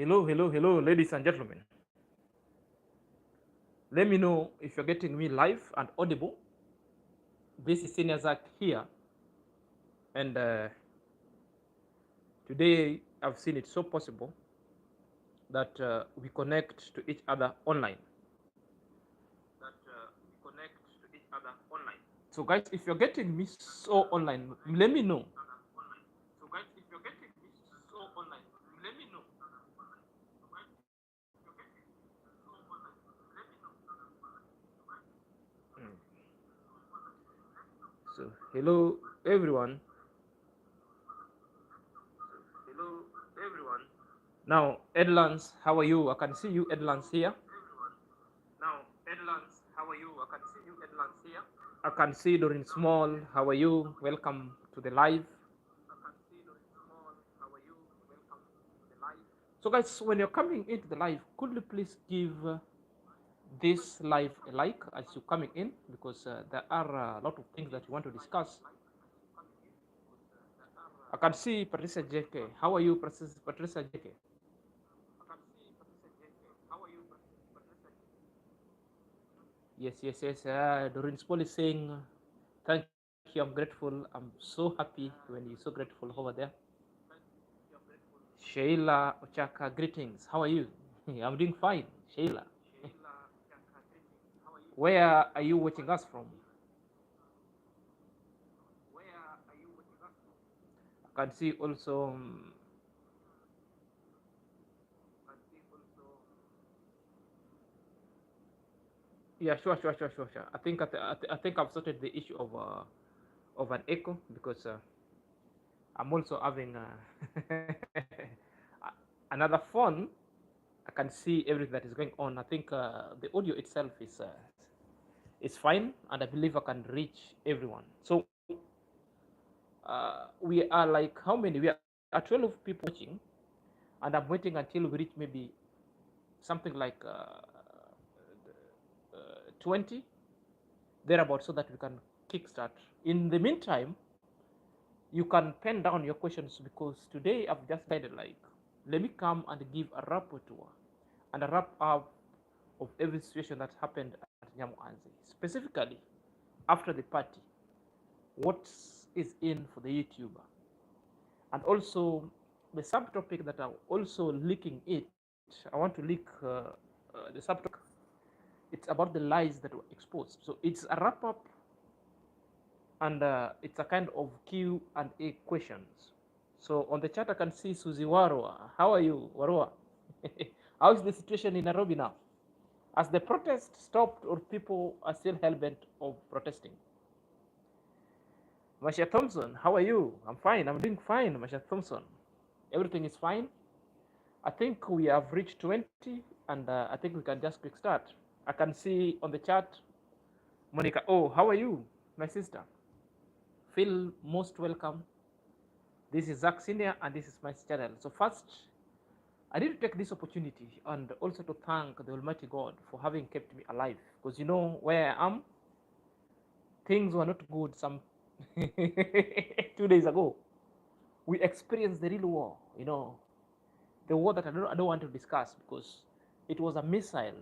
Hello, ladies and gentlemen. Let me know if you're getting me live and audible. This is Senior Zach here, and today I've seen it so possible that we connect to each other online. So, guys, if you're getting me so online, let me know. Mm. So, hello everyone. Now, Edlands, how are you? I can see you, Edlands, here. I can see Doreen Small. How are you? Welcome to the live. So, guys, when you're coming into the live, could you please give this live a like as you're coming in? Because there are a lot of things that you want to discuss. I can see Patricia JK. How are you, Patricia JK? Yes. Doreen Small is saying, thank you, I'm grateful. I'm so happy when you're so grateful over there. Sheila Ochaka, greetings. How are you? I'm doing fine, Sheila. Where are you watching us from? I can see also. Yeah, sure. I think I've sorted the issue of an echo because I'm also having another phone. I can see everything that is going on. I think the audio itself is fine, and I believe I can reach everyone. So we are like how many? We are 12 people watching, and I'm waiting until we reach maybe something like 20 thereabout, so that we can kickstart. In the meantime, you can pen down your questions because today I've just decided like let me come and give a rapporteur and a wrap up of every situation that happened at NYABOHANSE, specifically after the party, what is in for the YouTuber, and also the subtopic that I'm also leaking it. I want to leak the subtopic. It's about the lies that were exposed. So it's a wrap up, and it's a kind of Q and A questions. So on the chat, I can see Susie Warwa. How are you, Warwa? How is the situation in Nairobi now? Has the protest stopped, or people are still hell bent of protesting? Masha Thompson, how are you? I'm fine. I'm doing fine, Masha Thompson. Everything is fine. I think we have reached 20, and I think we can just quick start. I can see on the chat, Monica. Oh, how are you, my sister? Feel most welcome. This is Zach Senior, and this is my channel. So first, I need to take this opportunity and also to thank the Almighty God for having kept me alive. Because you know where I am, things were not good some 2 days ago. We experienced the real war, the war that I don't want to discuss because it was a missile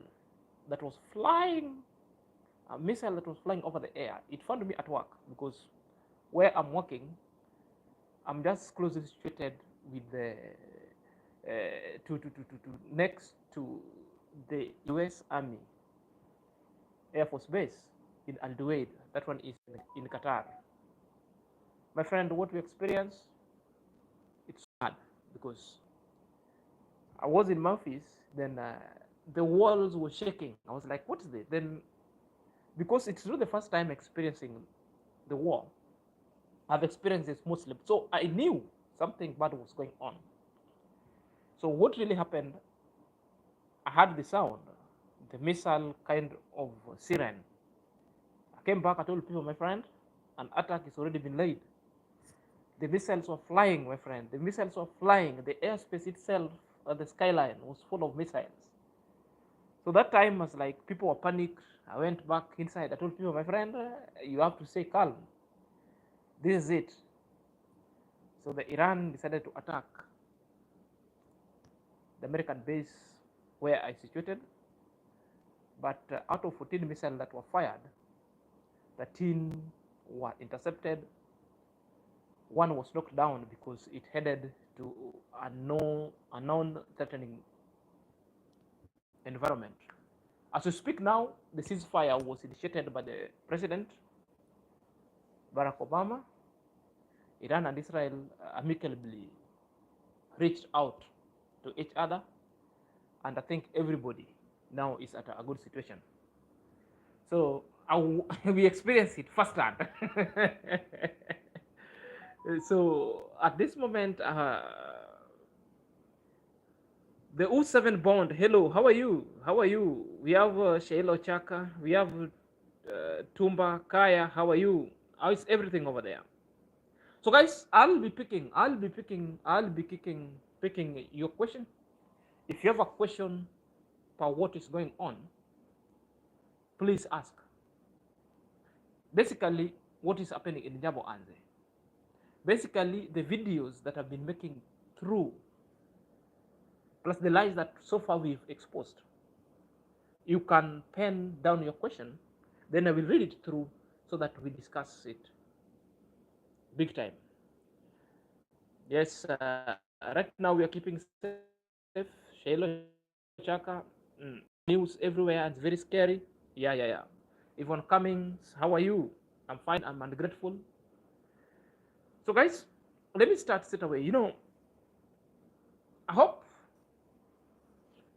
that was flying, over the air. It found me at work because where I'm working, I'm just closely situated with the next to the U.S. Army Air Force Base in Al Duwaid. That one is in Qatar. My friend, what we experienced, it's bad because I was in my office, then the walls were shaking. I was like, what is this? Then, because it's not the first time experiencing the war, I've experienced this mostly. So I knew something bad was going on. So what really happened, I heard the sound, the missile kind of siren. I came back, I told people, my friend, an attack has already been laid. The missiles were flying, my friend. The missiles were flying. The airspace itself, the skyline was full of missiles. So that time was like people were panicked. I went back inside. I told people, my friend, you have to stay calm. This is it. So the Iran decided to attack. the American base where I situated. But out of 14 missiles that were fired, 13 were intercepted. One was knocked down because it headed to a non-threatening environment. As we speak now, the ceasefire was initiated by the President, Barack Obama. Iran and Israel amicably reached out to each other, and I think everybody now is at a good situation. So we experienced it firsthand. So at this moment, the U7 bond, hello, how are you? How are you? We have Sheilo Chaka, we have Tumba, Kaya, how are you? How is everything over there? So guys, I'll be picking your question. If you have a question about what is going on, please ask. Basically, what is happening in NYABOHANSE? Basically, the videos that have been making through, plus the lies that so far we've exposed. You can pen down your question, then I will read it through so that we discuss it big time. Yes, right now we are keeping safe. Shaylo Chaka, news everywhere, and it's very scary. Yeah. Yvonne Cummings, how are you? I'm fine, I'm ungrateful. So guys, let me start straight away. You know, I hope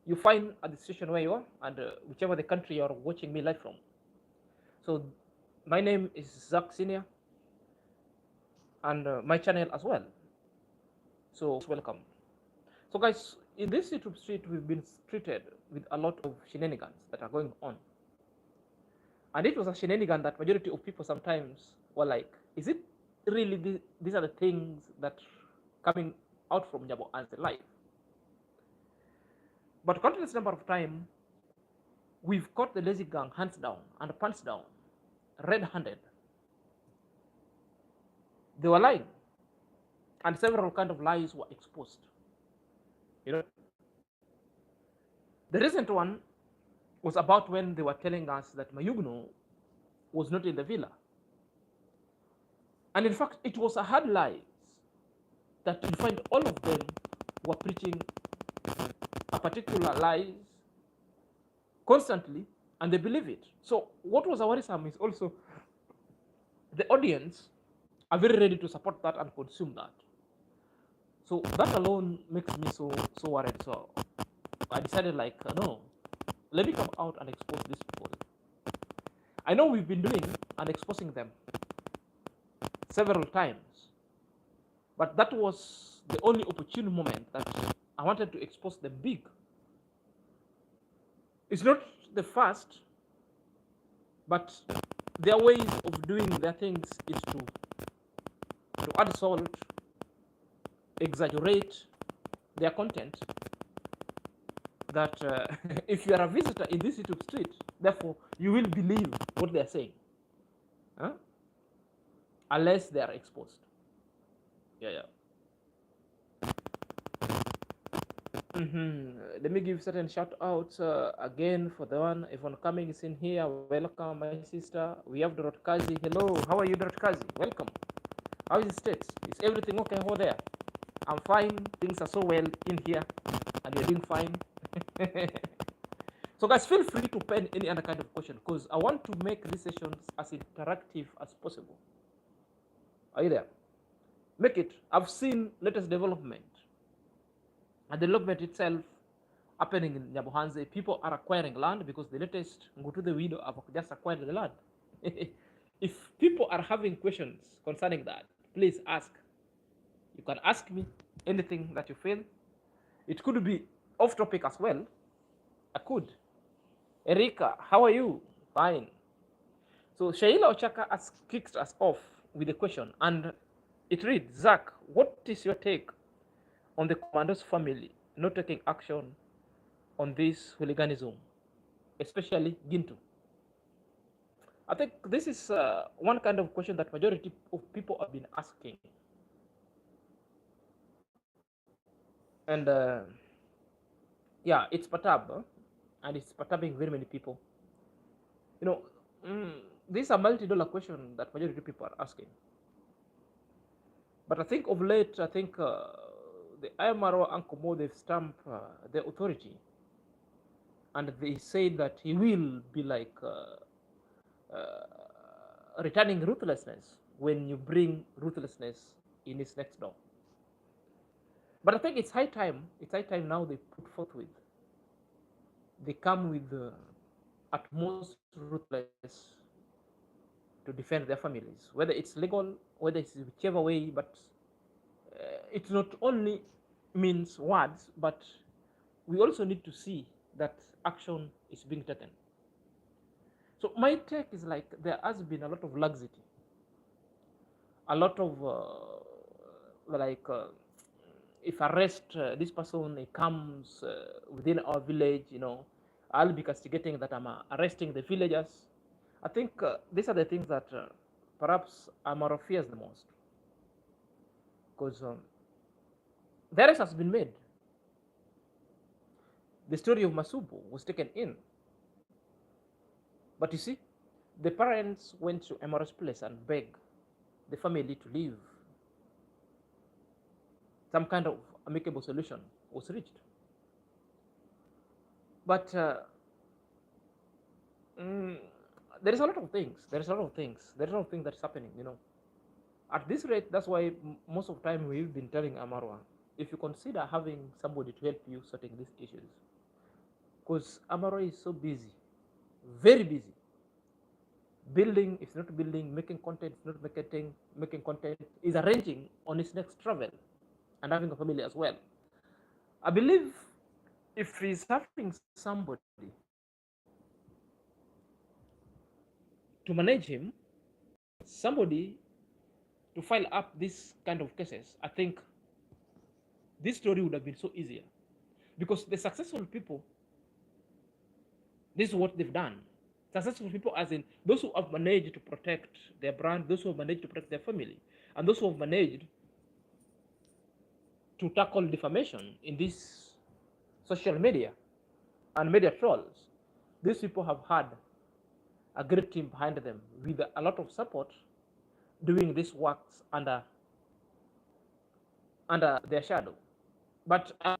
you find at the station where you are, and whichever the country you're watching me live from. So my name is Zach Senior, and my channel as well. So welcome. So guys, in this YouTube street, we've been treated with a lot of shenanigans that are going on. And it was a shenanigan that majority of people sometimes were like, is it really these are the things that coming out from NYABOHANSE life? But countless number of time, we've caught the lazy gang hands down and pants down, red-handed. They were lying, and several kind of lies were exposed. You know, the recent one was about when they were telling us that Mayugno was not in the villa. And in fact, it was a hard lie that you find all of them were preaching a particular lies constantly, and they believe it. So what was worrisome is also the audience are very ready to support that and consume that. So that alone makes me so worried. So I decided, like, no, let me come out and expose these people. I know we've been doing and exposing them several times, but that was the only opportune moment that I wanted to expose them big. It's not the first, but their ways of doing their things is to add salt, exaggerate their content, that if you are a visitor in this YouTube street, therefore you will believe what they're saying, unless they are exposed. Yeah. Let me give certain shout outs again for the one. Yvonne Cummings is in here. Welcome, my sister. We have Dorotkazi. Hello, how are you, Dorotkazi? Welcome. How is the States? Is everything okay over there? I'm fine. Things are so well in here, and you're doing fine. So guys, feel free to pen any other kind of question, because I want to make these sessions as interactive as possible. Are you there? Make it. I've seen latest development. And the development itself happening in NYABOHANSE. People are acquiring land because the latest Ngutude widow have just acquired the land. If people are having questions concerning that, please ask. You can ask me anything that you feel. It could be off topic as well. I could. Erika, how are you? Fine. So Sheila Ochaka has kicked us off with a question, and it reads, Zach, what is your take on the commando's family not taking action on this hooliganism, especially Gintu? I think this is one kind of question that majority of people have been asking. And Yeah, it's perturbed, and it's perturbing very many people. You know, mm, this is a multi-dollar question that majority of people are asking. But I think of late, I think the IAM-MARWA Uncle Mo, they've stamped their authority, and they say that he will be like returning ruthlessness when you bring ruthlessness in his next door. But I think it's high time now they put forth with, they come with the utmost ruthless to defend their families, whether it's legal, whether it's whichever way, but it not only means words, but we also need to see that action is being taken. So my take is like there has been a lot of laxity, a lot of like if arrest this person, he comes within our village, you know, I'll be castigating that I'm arresting the villagers. I think these are the things that perhaps Amaro fears the most, because the arrest has been made. The story of Masubu was taken in, but you see, the parents went to Amaro's place and begged the family to leave. Some kind of amicable solution was reached, but mm, there is a lot of things. There is a lot of things. There is a lot of things that's happening. You know, at this rate, that's why most of the time we've been telling Amarwa, if you consider having somebody to help you sorting these issues, because Amarwa is so busy, very busy. Building, if not building, making content, if not making content, is arranging on his next travel and having a family as well. I believe if he's having somebody to manage him, somebody to file up this kind of cases, I think this story would have been so easier, because the successful people, this is what they've done. Successful people, as in those who have managed to protect their brand, those who have managed to protect their family, and those who have managed to tackle defamation in this social media and media trolls. These people have had a great team behind them with a lot of support doing this works under their shadow. But I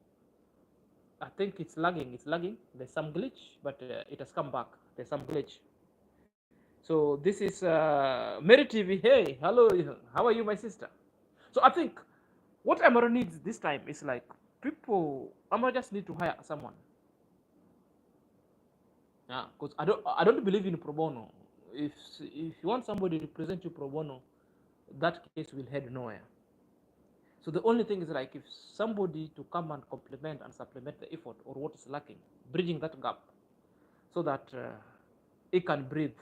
think it's lagging. It's lagging. There's some glitch, but it has come back. There's some glitch. So this is Mary TV. Hey, hello. How are you, my sister? So I think what Amaro needs this time is like people. Amaro just need to hire someone. Yeah, because I don't believe in pro bono. If you want somebody to represent you pro bono, that case will head nowhere. So the only thing is like if somebody to come and complement and supplement the effort or what is lacking, bridging that gap, so that it can breathe,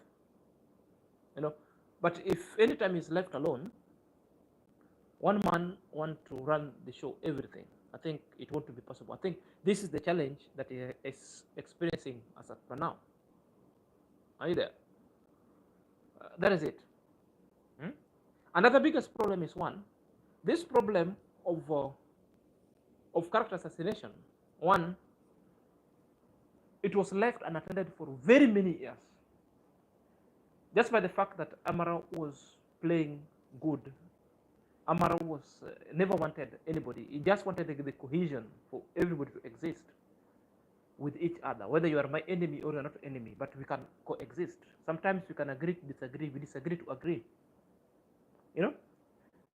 you know. But if anytime is left alone, one man want to run the show, everything, I think it won't be possible. I think this is the challenge that he is experiencing as of now. Are you there? That is it. Hmm? Another biggest problem is this problem of character assassination. One, it was left unattended for very many years, just by the fact that Amara was playing good. Amara was never wanted anybody. He just wanted the cohesion for everybody to exist with each other, whether you are my enemy or you're not enemy, but we can coexist. Sometimes we can agree to disagree, we disagree to agree. You know?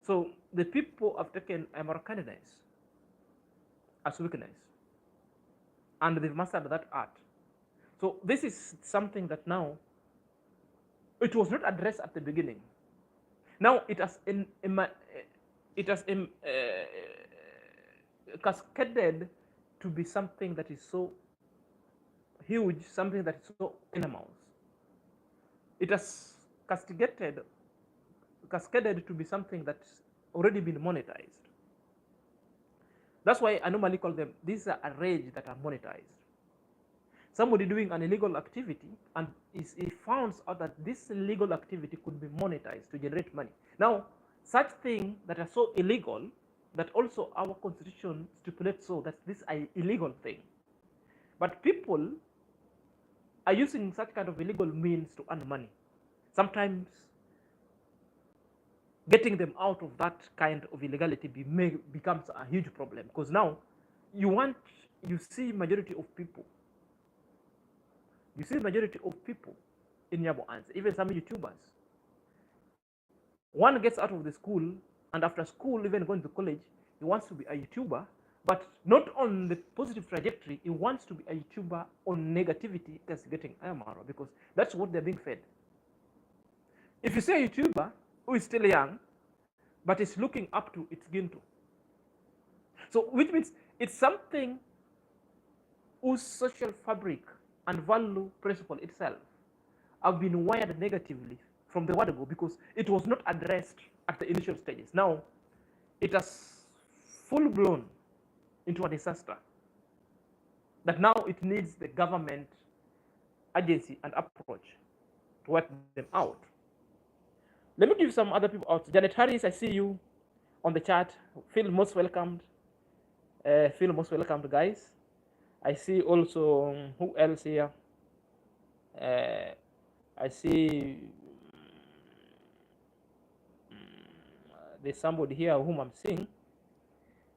So the people have taken Americanized as weakness, and they've mastered that art. So this is something that now it was not addressed at the beginning. Now it has cascaded to be something that is so huge, something that is so enormous. It has cascaded to be something that's already been monetized. That's why I normally call them, these are a rage that are monetized. Somebody doing an illegal activity, and he finds out that this illegal activity could be monetized to generate money. Now, such things that are so illegal that also our constitution stipulates so that this is an illegal thing. But people are using such kind of illegal means to earn money. Sometimes getting them out of that kind of illegality becomes a huge problem, because now you see majority of people in NYABOHANSE, even some YouTubers. One gets out of the school, and after school, even going to college, he wants to be a YouTuber, but not on the positive trajectory. He wants to be a YouTuber on negativity, castigating IAM-MARWA, because that's what they're being fed. If you say a YouTuber who is still young, but is looking up to its Ginto, so which means it's something whose social fabric and value principle itself have been wired negatively from the word go, because it was not addressed at the initial stages. Now it has full blown into a disaster that now it needs the government agency and approach to work them out. Let me give some other people out. Janet Harris, I see you on the chat. Feel most welcomed. Feel most welcomed, guys. I see also who else here? I see there's somebody here whom I'm seeing.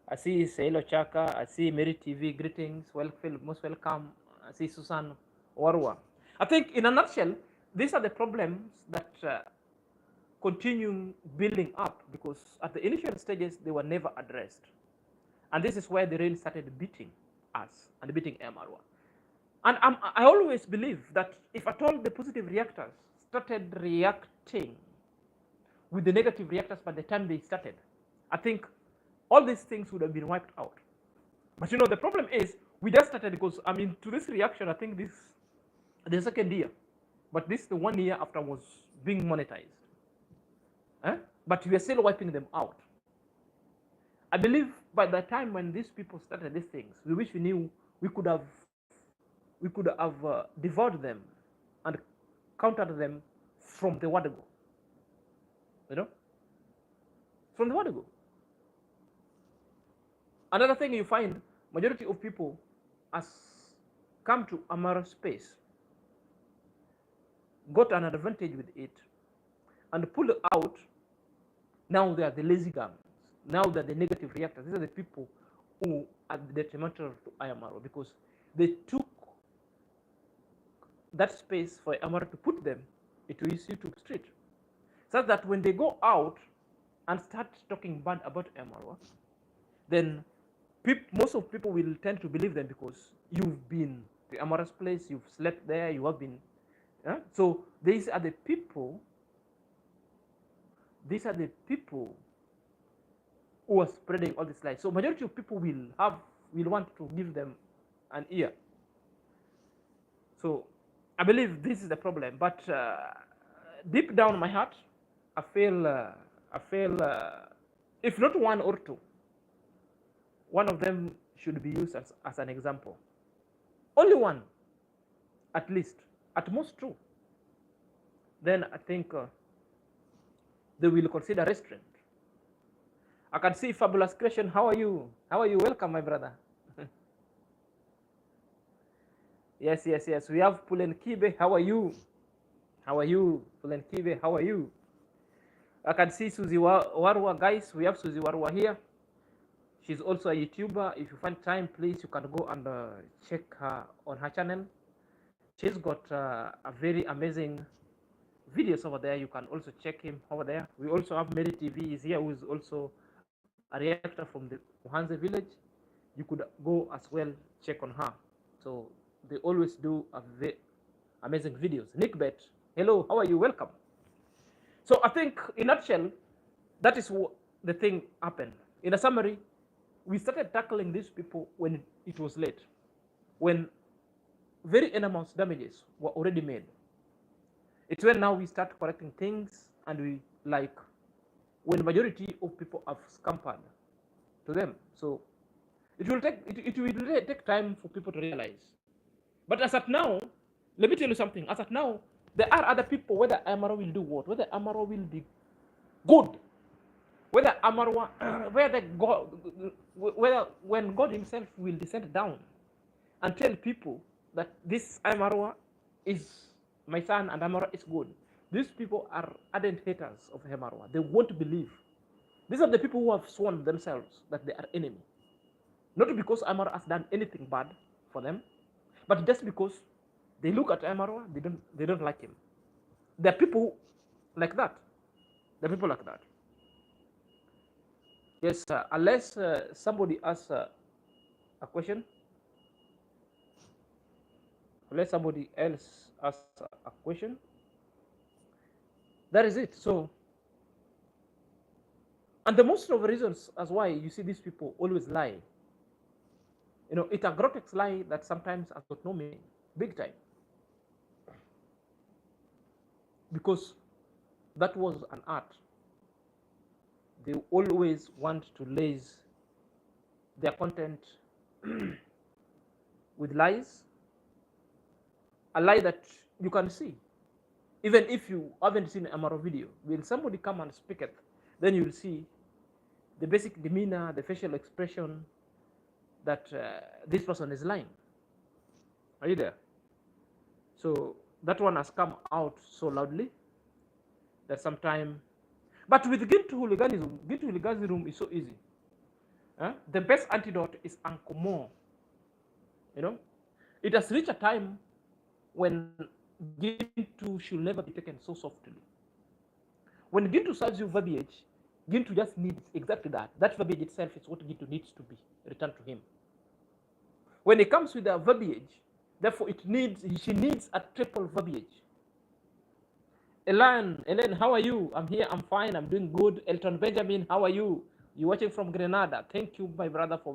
I see Sailo Chaka. I see Mary TV. Greetings. Feel most welcome. I see Susan Warwa. I think, in a nutshell, these are the problems that continue building up, because at the initial stages they were never addressed, and this is where they really started beating us and beating IAM-MARWA. And I always believe that if at all the positive reactors started reacting with the negative reactors by the time they started, I think all these things would have been wiped out. But you know, the problem is we just started, because I mean, to this reaction, I think this the second year, but this is the 1 year after was being monetized. But we are still wiping them out. I believe by the time when these people started these things, we wish we knew we could have devoured them and countered them from the word go. You know, from the word go. Another thing you find, majority of people has come to IAM-MARWA space, got an advantage with it, and pulled out. Now they are the lazy gums. Now they're the negative reactors. These are the people who are detrimental to IAM-MARWA, because they took that space for IAM-MARWA to put them into his YouTube street, so that when they go out and start talking bad about IAM-MARWA, then most of people will tend to believe them, because you've been to IAM-MARWA's place, you've slept there, you have been. So these are the people. These are the people who are spreading all this lies. So majority of people will want to give them an ear. So I believe this is the problem. But deep down in my heart, I feel if not one or two, one of them should be used as an example. Only one, at least, at most two. Then I think they will consider restraint. I can see Fabulous Creation. How are you? How are you? Welcome, my brother. Yes. We have Pulen Kibe. How are you? How are you? Pulen Kibe, how are you? I can see Suzy Warwa, guys. We have Suzy Warwa here. She's also a YouTuber. If you find time, please, you can go and check her on her channel. She's got a very amazing videos over there. You can also check him over there. We also have Mary TV is here, who is also a reactor from the NYABOHANSE village. You could go as well, check on her. So they always do a very amazing videos. Nick Bet, hello, how are you? Welcome. So I think, in a nutshell, that is what the thing happened. In a summary, we started tackling these people when it was late, when very enormous damages were already made. It's when now we start correcting things, and we like when majority of people have scampered to them. So it will take time for people to realize. But as at now, let me tell you something. As at now, there are other people, whether IAM-MARWA will do what, whether IAM-MARWA will be good, whether IAM-MARWA, whether when God Himself will descend down and tell people that this IAM-MARWA is my son and IAM-MARWA is good, these people are ardent haters of IAM-MARWA. They won't believe. These are the people who have sworn themselves that they are enemy. Not because IAM-MARWA has done anything bad for them, but just because they look at IAM-MARWA, they don't like him. There are people like that. There are people like that. Yes, unless somebody asks a question, unless somebody else asks a question, that is it. So, and the most of the reasons as why you see these people always lie, you know, it's a grotesque lie that sometimes has got no meaning, big time. Because that was an art. They always want to lace their content with lies, a lie that you can see. Even if you haven't seen a IAM-MARWA video, when somebody come and speak it, then you will see the basic demeanor, the facial expression that this person is lying. Are you there? So that one has come out so loudly that sometimes, but with guilty hooliganism is so easy. The best antidote is Ankomo. You know, it has reached a time when Gintu should never be taken so softly. When Gintu serves you verbiage, Gintu just needs exactly that. That verbiage itself is what Gintu needs to be returned to him. When it comes with a verbiage, therefore she needs a triple verbiage. Elaine, how are you? I'm here, I'm fine, I'm doing good. Elton Benjamin, how are you? You're watching from Grenada. Thank you, my brother, for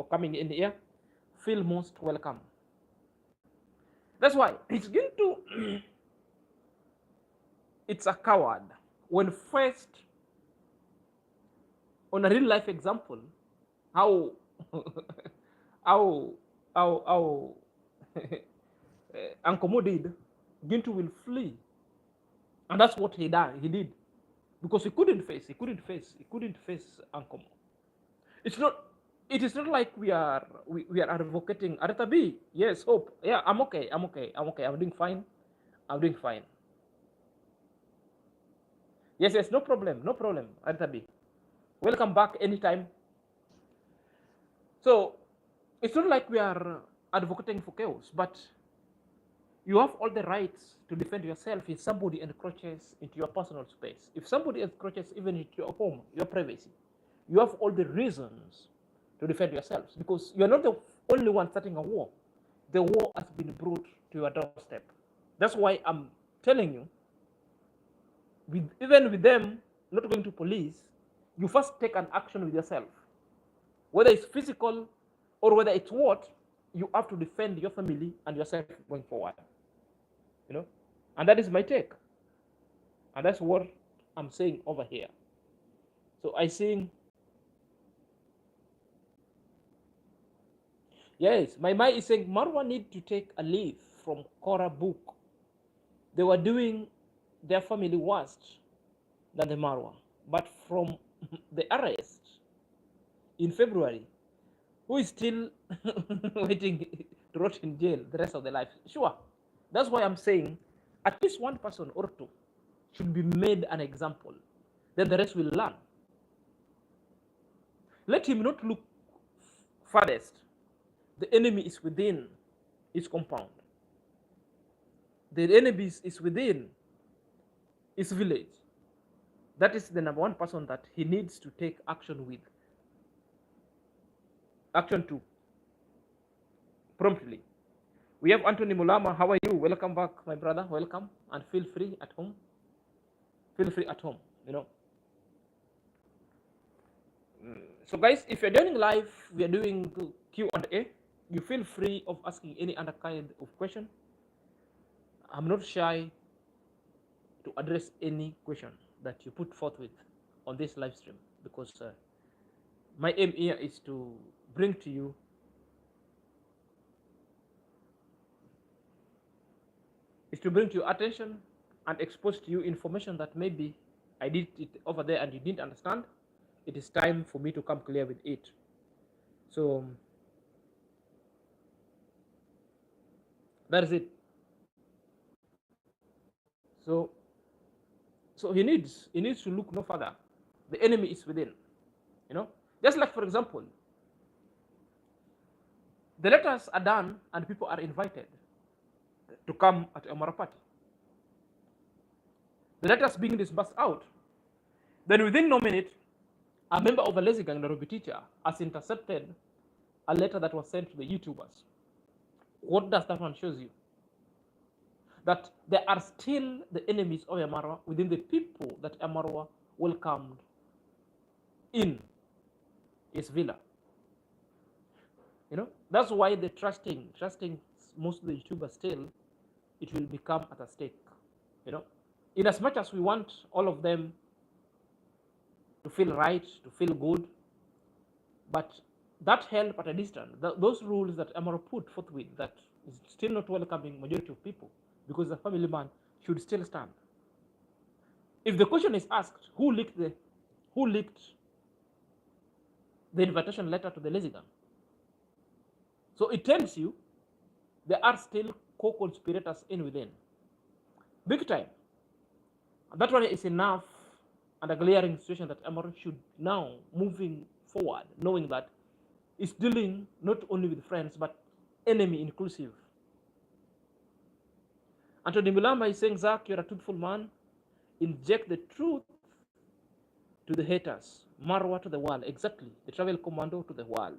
coming in here. Feel most welcome. That's why it's going to it's a coward when faced on a real life example how Ankomo did, Gintu will flee. And that's what he did. Because he couldn't face Ankomo. It is not like we are advocating Arita B. Yes, hope. Yeah, I'm okay. I'm doing fine. Yes, no problem, Arita B. Welcome back anytime. So it's not like we are advocating for chaos, but you have all the rights to defend yourself if somebody encroaches into your personal space. If somebody encroaches even into your home, your privacy, you have all the reasons to defend yourselves, because you're not the only one starting a war. The war has been brought to your doorstep. That's why I'm telling you, even with them not going to police, you first take an action with yourself. Whether it's physical or whether it's what, you have to defend your family and yourself going forward. You know, and that is my take. And that's what I'm saying over here. So I think, yes, my mind is saying Marwa need to take a leaf from Korah book. They were doing their family worst than the Marwa. But from the arrest in February, who is still waiting to rot in jail the rest of their life? Sure. That's why I'm saying at least one person or two should be made an example. Then the rest will learn. Let him not look farthest. The enemy is within his compound. The enemy is within his village. That is the number one person that he needs to take action with. Action to promptly. We have Anthony Mulama. How are you? Welcome back, my brother. Welcome, and feel free at home. Feel free at home. You know. So, guys, if you're joining live, we are doing Q&A. You feel free of asking any other kind of question. I'm not shy to address any question that you put forth with on this live stream, because my aim here is to bring to you attention and expose to you information that maybe I did it over there and you didn't understand. It is time for me to come clear with it. So That is it. So he needs to look no further. The enemy is within. Just like, for example, the letters are done and people are invited to come at a NYABOHANSE party. The letters being disbursed out. Then within no minute, a member of the lazy gang, the teacher, has intercepted a letter that was sent to the YouTubers. What does that one shows you? That there are still the enemies of IAM-MARWA within the people that IAM-MARWA welcomed in his villa. That's why the trusting most of the YouTubers still, it will become at a stake. In as much as we want all of them to feel right, to feel good, but that help at a distance, those rules that IAM-MARWA put forth with, that is still not welcoming majority of people, because the family man should still stand. If the question is asked, who leaked the invitation letter to the lazy gang? So it tells you there are still co-conspirators in within. Big time. And that one is enough and a glaring situation that IAM-MARWA should now, moving forward, knowing that it's dealing not only with friends, but enemy inclusive. Anthony Milama is saying, Zach, you're a truthful man. Inject the truth to the haters. MARWA to the world. Exactly. The travel commando to the world.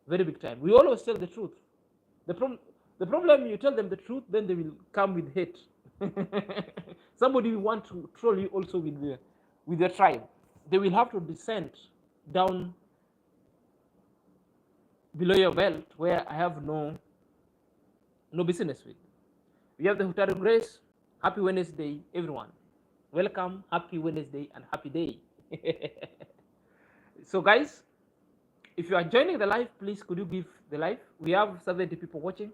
Very big time. We always tell the truth. The problem, you tell them the truth, then they will come with hate. Somebody will want to troll you also with their tribe. They will have to descend down below your belt, where I have no business with. We have the Hutaru Grace. Happy Wednesday, everyone. Welcome, happy Wednesday and happy day. So guys, if you are joining the live, please could you give the live? We have 70 people watching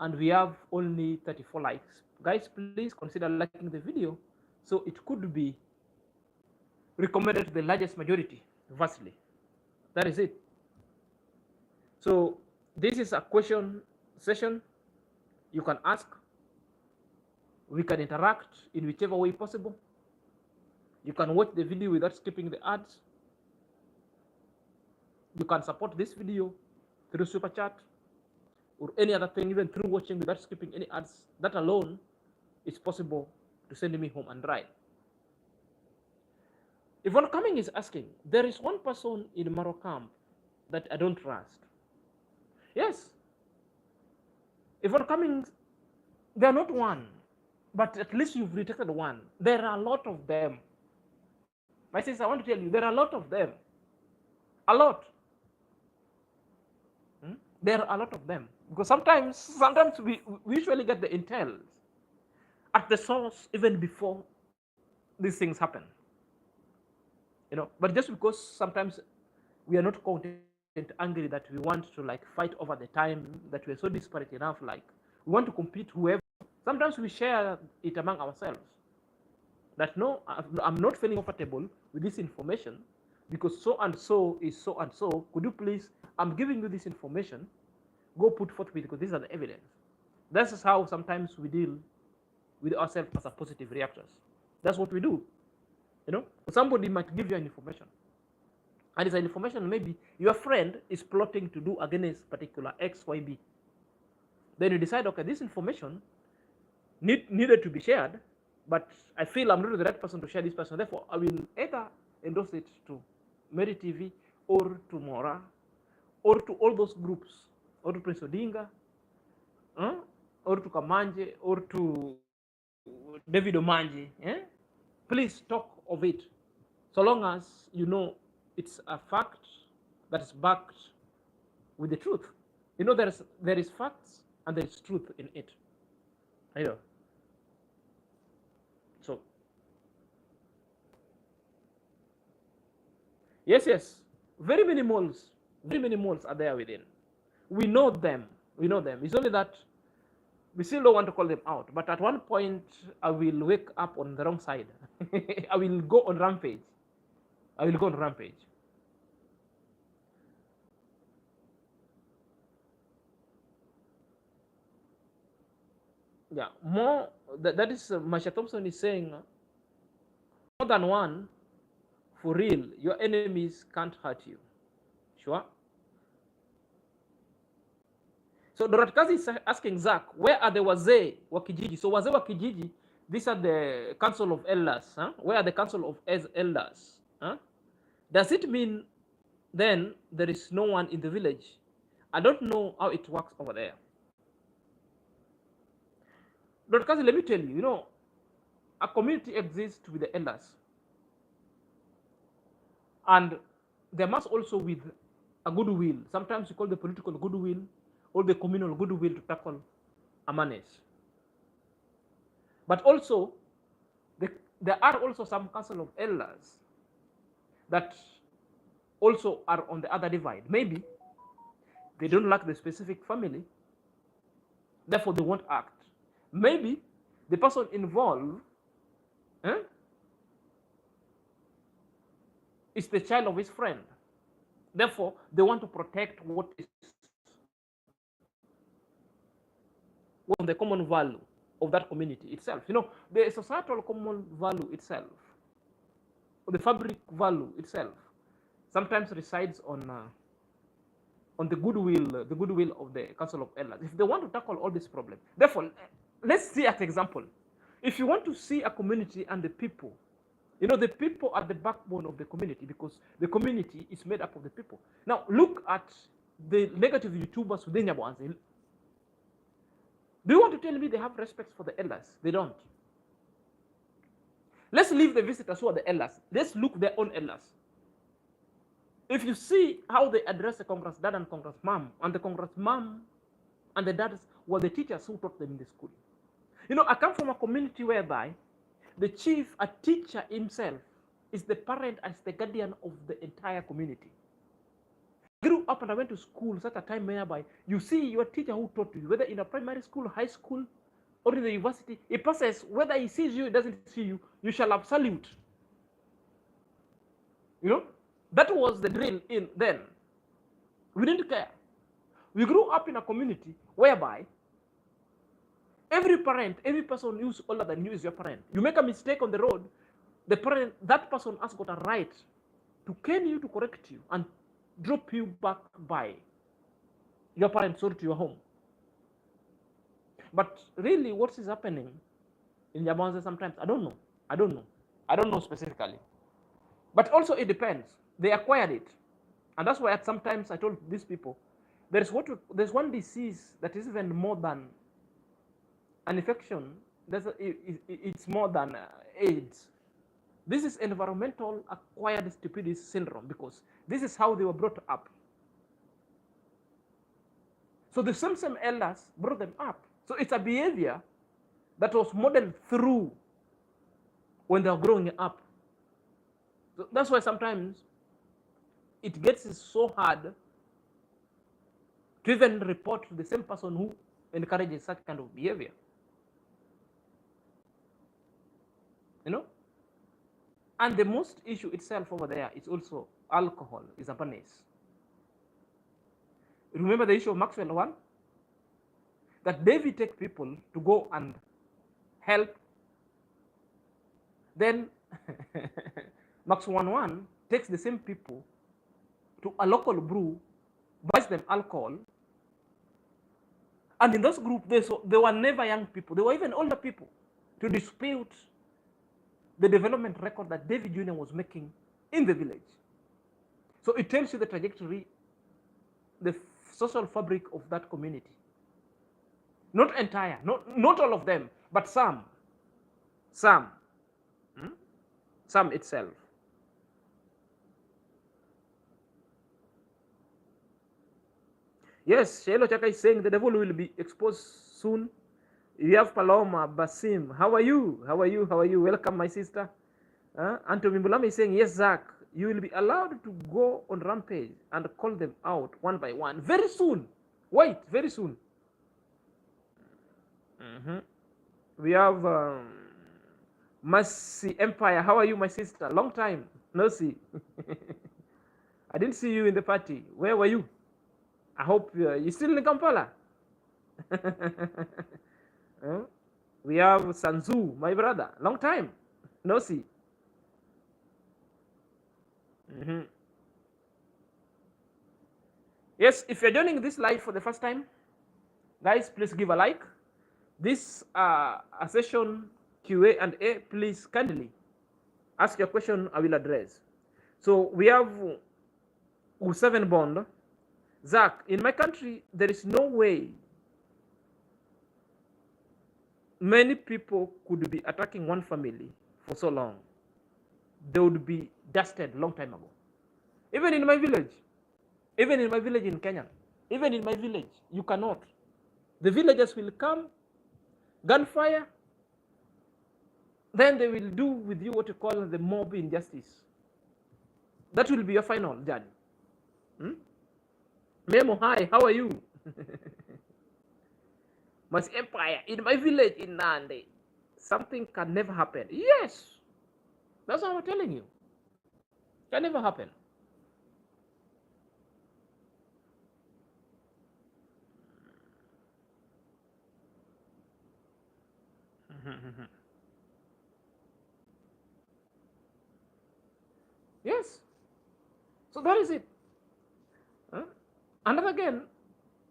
and we have only 34 likes. Guys, please consider liking the video so it could be recommended to the largest majority, vastly. That is it. So this is a question session. You can ask. We can interact in whichever way possible. You can watch the video without skipping the ads. You can support this video through super chat or any other thing, even through watching without skipping any ads. That alone is possible to send me home and dry. Yvonne Cumming is asking, there is one person in MARWA camp that I don't trust. Yes, Yvonne Cumming, they are not one, but at least you've detected one. There are a lot of them. My sister, I want to tell you, there are a lot of them. A lot. There are a lot of them. Because sometimes we usually get the intel at the source even before these things happen. But just because sometimes we are not content angry that we want to fight over the time, that we're so disparate enough, we want to compete whoever. Sometimes we share it among ourselves. That no, I'm not feeling comfortable with this information because so and so is so and so. Could you please, I'm giving you this information, go put forth with, because these are the evidence. This is how sometimes we deal with ourselves as a positive reactors. That's what we do. Somebody might give you an information, and it's an information maybe your friend is plotting to do against particular X, Y, B. Then you decide, okay, this information needed to be shared, but I feel I'm not the right person to share this person. Therefore, I will either endorse it to Mary TV or to Mora or to all those groups, or to Prince Odinga, or to Kamanje, or to David Omanji. Please talk of it, so long as it's a fact that is backed with the truth. There is facts and there is truth in it. So yes, very many malls are there within. We know them. It's only that we still don't want to call them out. But at one point, I will wake up on the wrong side. I will go on rampage. Yeah, more. That is Masha Thompson is saying more than one. For real, your enemies can't hurt you. Sure. So Dorotkazi is asking Zach, where are the wazee wa kijiji? So wazee wa kijiji, these are the council of elders. Huh? Where are the council of elders? Huh? Does it mean then there is no one in the village? I don't know how it works over there. Dorotkazi, let me tell you, a community exists with the elders. And there must also with a goodwill. Sometimes you call the political goodwill or the communal goodwill to tackle a menace. But also, there are also some council of elders that also are on the other divide. Maybe they don't like the specific family, therefore they won't act. Maybe the person involved is the child of his friend. Therefore, they want to protect what is the common value of that community itself. The societal common value itself, or the fabric value itself, sometimes resides on the goodwill of the council of elders. If they want to tackle all this problem, therefore, let's see an example. If you want to see a community and the people, the people are the backbone of the community because the community is made up of the people. Now, look at the negative YouTubers within NYABOHANSE. Do you want to tell me they have respect for the elders? They don't. Let's leave the visitors who are the elders. Let's look their own elders. If you see how they address the Congress dad and Congress mom, and the Congress mom and the dads were the teachers who taught them in the school. I come from a community whereby the chief, a teacher himself, is the parent and is the guardian of the entire community. I grew up and I went to school at a time whereby you see your teacher who taught you, whether in a primary school, high school, or in the university, he passes, whether he sees you, he doesn't see you, you shall have salute. That was the drill in then. We didn't care. We grew up in a community whereby every parent, every person who's older than you is your parent. You make a mistake on the road, that person has got a right to cane you, to correct you, and drop you back by your parents or to your home. But really, what is happening in NYABOHANSE sometimes, I don't know. I don't know specifically. But also it depends. They acquired it. And that's why sometimes I told these people, there's one disease that is even more than an infection. It's more than AIDS. This is environmental acquired stupidity syndrome because this is how they were brought up. So the same elders brought them up. So it's a behavior that was modeled through when they were growing up. So that's why sometimes it gets so hard to even report to the same person who encourages such kind of behavior. And the most issue itself over there is also alcohol is a menace. Remember the issue of Maxwell 1? That David take people to go and help. Then Maxwell 1 takes the same people to a local brew, buys them alcohol. And in those groups, they were never young people. They were even older people to dispute the development record that David Jr. was making in the village. So it tells you the trajectory, the social fabric of that community. Not entire, not all of them, but some. Some itself. Yes, Shelo Chaka is saying the devil will be exposed soon. You have Paloma Basim. How are you? Welcome, my sister. Anto Mimbulami is saying, yes, Zach, you will be allowed to go on rampage and call them out one by one. Very soon. Wait, very soon. We have Mercy Empire. How are you, my sister? Long time. No see. I didn't see you in the party. Where were you? I hope you're still in Kampala. We have Sanzu, my brother. Long time. No see. Yes, if you're joining this live for the first time, guys, please give a like. This a session QA and A. Please kindly ask your question. I will address. So we have U7 Bond. Zach, in my country, there is no way many people could be attacking one family for so long. They would be dusted long time ago. Even in my village in Kenya, even in my village, you cannot. The villagers will come, gunfire, then they will do with you what you call the mob injustice. That will be your final judge. Memo, hi, how are you? My empire, in my village in Nande, something can never happen. Yes, that's what I'm telling you. Can never happen. Yes. So that is it. And then again,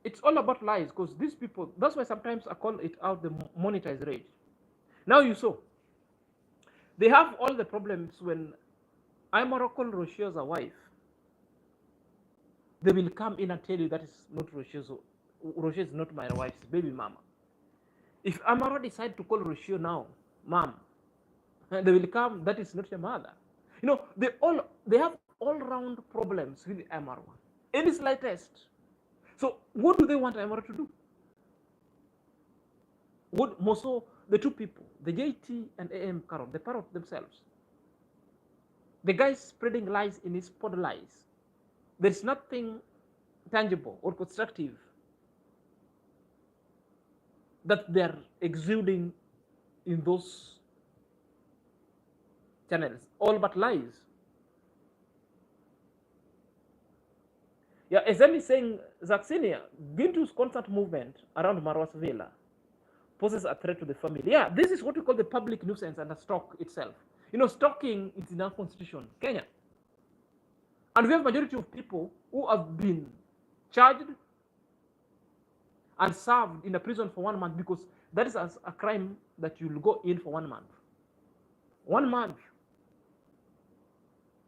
it's all about lies, because these people, that's why sometimes I call it out the monetized rage. Now you saw, they have all the problems when IAM-MARWA call Rocio's a wife. They will come in and tell you that is not Rocio's. Rocio is not my wife's baby mama. If IAM-MARWA decide to call Rocio now, mom, they will come, that is not your mother. You know, they have all-round problems with IAM-MARWA. Any slightest. So what do they want IAM-MARWA to do? What more so the two people, the JT and AM Carrot, the parrot themselves. The guy spreading lies in his pod lies. There's nothing tangible or constructive that they're exuding in those channels, all but lies. Yeah, as I'm saying, Zaxinia, Gintu's constant movement around Marwa's villa poses a threat to the family. Yeah, this is what we call the public nuisance and the stock itself. You know, stalking is in our constitution, Kenya. And we have majority of people who have been charged and served in a prison for 1 month, because that is a crime that you'll go in for 1 month. 1 month.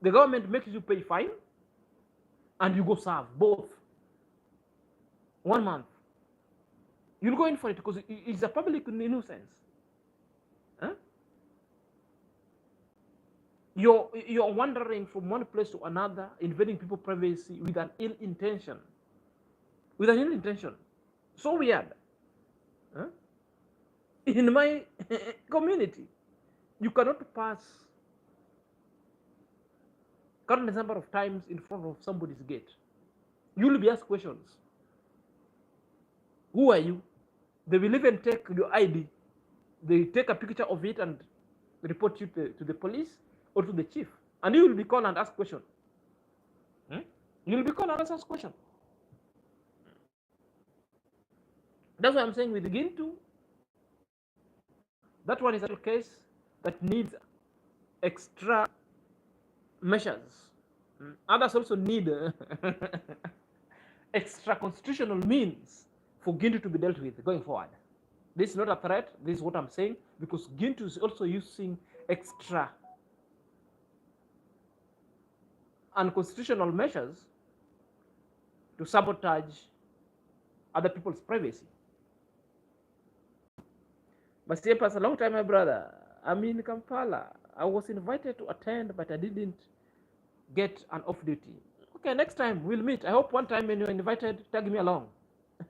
The government makes you pay fine and you go serve both. 1 month. You'll go in for it because it's a public nuisance. Huh? You're wandering from one place to another, invading people's privacy with an ill intention. With an ill intention. So weird. Huh? In my community, you cannot pass countless number of times in front of somebody's gate. You will be asked questions. Who are you? They will even take your ID. They take a picture of it and report you to the police or to the chief. And you will be called and asked questions. You will be called and asked questions. That's why I'm saying we begin to. That one is a case that needs extra measures. Others also need extra constitutional means for Gintu to be dealt with going forward. This is not a threat. This is what I'm saying, because Gintu is also using extra unconstitutional measures to sabotage other people's privacy. But it was a long time, my brother. I'm in Kampala. I was invited to attend, but I didn't get an off duty. Okay, next time we'll meet. I hope one time when you're invited, tag me along.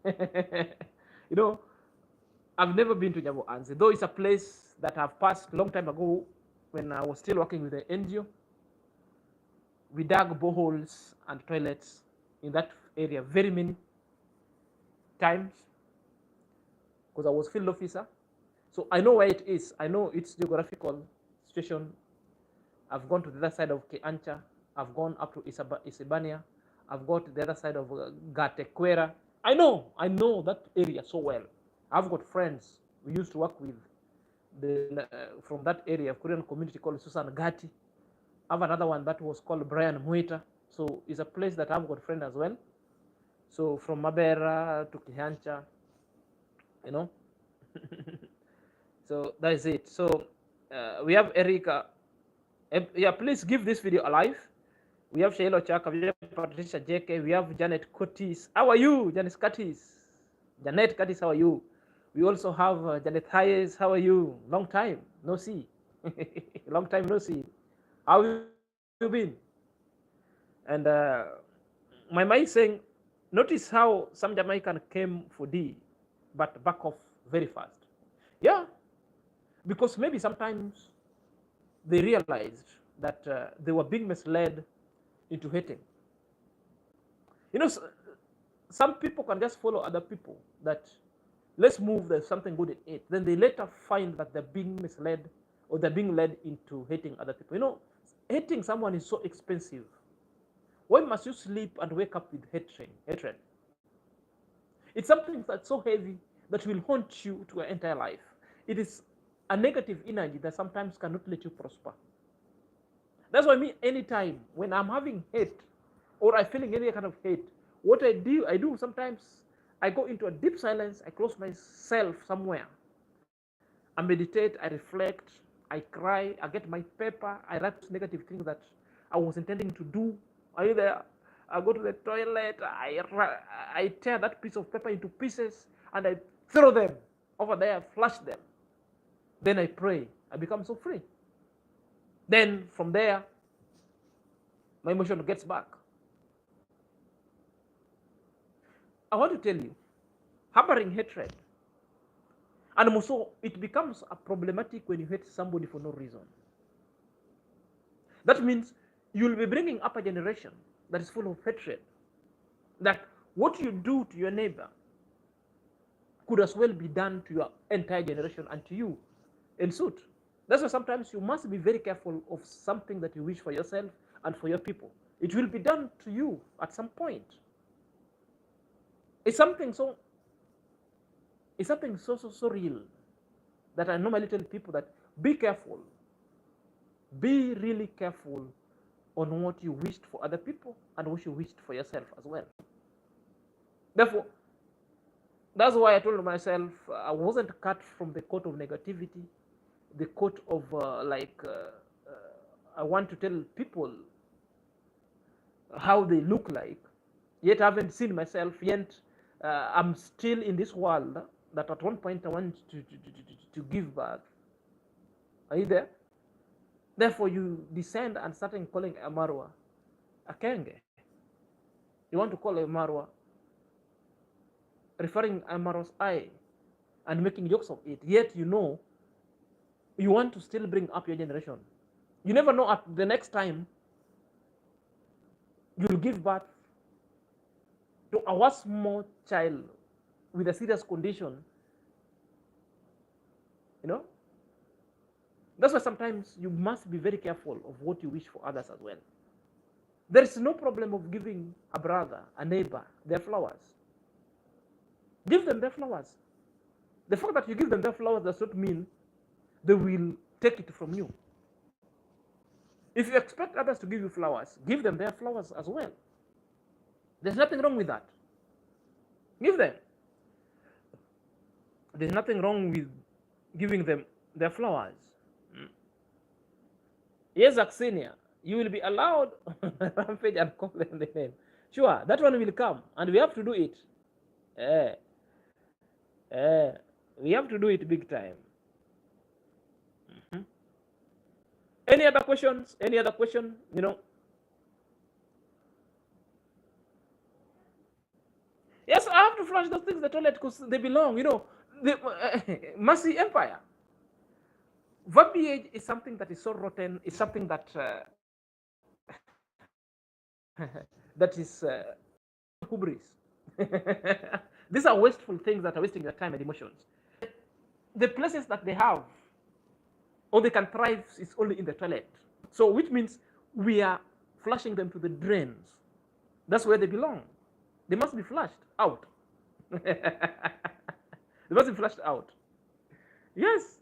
You know, I've never been to NYABOHANSE, though it's a place that I've passed a long time ago when I was still working with the NGO. We dug boreholes and toilets in that area very many times because I was field officer. So I know where it is. I know its geographical situation. I've gone to the other side of Keancha. I've gone up to Isibania. I've gone to the other side of Gatequera. I know that area so well. I've got friends we used to work with from that area of Korean community called Susan Gati. I have another one that was called Brian Muita. So it's a place that I've got a friend as well. So from Mabera to Kihancha, you know. So that is it. So we have Erika. Yeah, please give this video a like. We have Shailo Chaka, we have Patricia JK, we have Janet Curtis. How are you, Janet Curtis? Janet Curtis, how are you? We also have Janet Hayes. How are you? Long time no see. Long time no see. How have you been? And my mind saying, notice how some Jamaican came for D, but back off very fast. Yeah, because maybe sometimes they realized that they were being misled into hating. You know, some people can just follow other people that let's move, there's something good in it. Then they later find that they're being misled or they're being led into hating other people. You know, hating someone is so expensive. Why must you sleep and wake up with hatred? It's something that's so heavy that will haunt you to your entire life. It is a negative energy that sometimes cannot let you prosper. That's why me, anytime when I'm having hate or I'm feeling any kind of hate, what I do sometimes, I go into a deep silence, I close myself somewhere, I meditate, I reflect, I cry, I get my paper, I write negative things that I was intending to do. Either I go to the toilet, I tear that piece of paper into pieces and I throw them over there, flush them. Then I pray, I become so free. Then from there, my emotion gets back. I want to tell you, harboring hatred, and also it becomes a problematic when you hate somebody for no reason. That means you'll be bringing up a generation that is full of hatred. That what you do to your neighbor could as well be done to your entire generation and to you in suit. That's why sometimes you must be very careful of something that you wish for yourself and for your people. It will be done to you at some point. It's something so real that I normally tell people that be careful. Be really careful on what you wished for other people and what you wished for yourself as well. Therefore, that's why I told myself I wasn't cut from the coat of negativity, the coat of I want to tell people how they look like, yet I haven't seen myself, yet I'm still in this world that at one point I want to give birth. Are you there? Therefore, you descend and start calling a Marwa a Kenge. You want to call a Marwa, referring a Marwa's eye and making jokes of it, yet you know you want to still bring up your generation. You never know at the next time you'll give birth to a small child with a serious condition. You know? That's why sometimes you must be very careful of what you wish for others as well. There is no problem of giving a brother, a neighbor, their flowers. Give them their flowers. The fact that you give them their flowers does not mean they will take it from you. If you expect others to give you flowers, give them their flowers as well. There's nothing wrong with that. Give them. There's nothing wrong with giving them their flowers. Yes, Axenia, you will be allowed rampage and call them the name. Sure, that one will come, and we have to do it. We have to do it big time. Any other questions? Any other question? You know. Yes, I have to flush those things in the toilet because they belong. You know, the Mercy Empire. Verbiage is something that is so rotten. It's something that that is hubris. These are wasteful things that are wasting your time and emotions. The places that they have or they can thrive is only in the toilet. So which means we are flushing them to the drains. That's where they belong. They must be flushed out. They must be flushed out. Yes.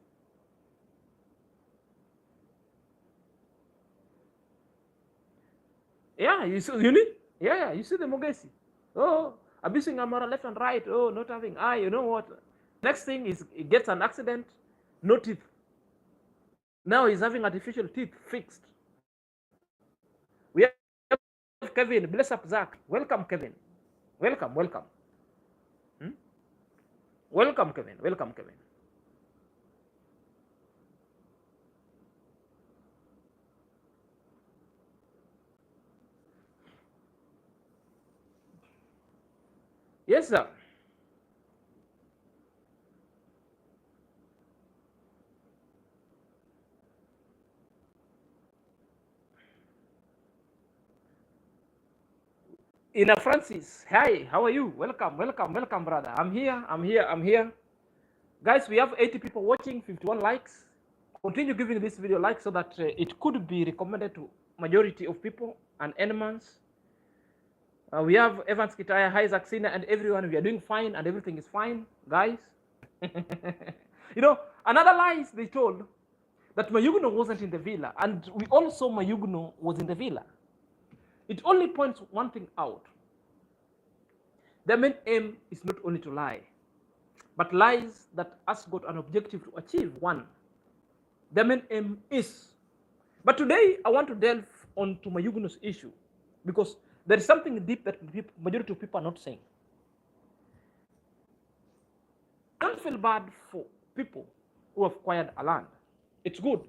Yeah, you see, you need, yeah, you see the Mogesi. Oh, abusing Amara left and right. Oh, not having eye. You know what? Next thing is he gets an accident, no teeth. Now he's having artificial teeth fixed. We have Kevin, bless up Zach. Welcome, Kevin. Welcome, welcome. Hmm? Welcome, Kevin. Welcome, Kevin. Yes, sir. Ina Francis, hi, how are you? Welcome, welcome, welcome, brother. I'm here, I'm here, I'm here. Guys, we have 80 people watching, 51 likes. Continue giving this video likes so that it could be recommended to majority of people and animals. We have Evans Kitaya, hi Zaxina, and everyone. We are doing fine and everything is fine, guys. You know, another lies they told that Mayugno wasn't in the villa, and we all saw Mayugno was in the villa. It only points one thing out. The main aim is not only to lie, but lies that has got an objective to achieve. One, the main aim is. But today, I want to delve onto Mayugno's issue because there is something deep that majority of people are not saying. Don't feel bad for people who have acquired a land. It's good.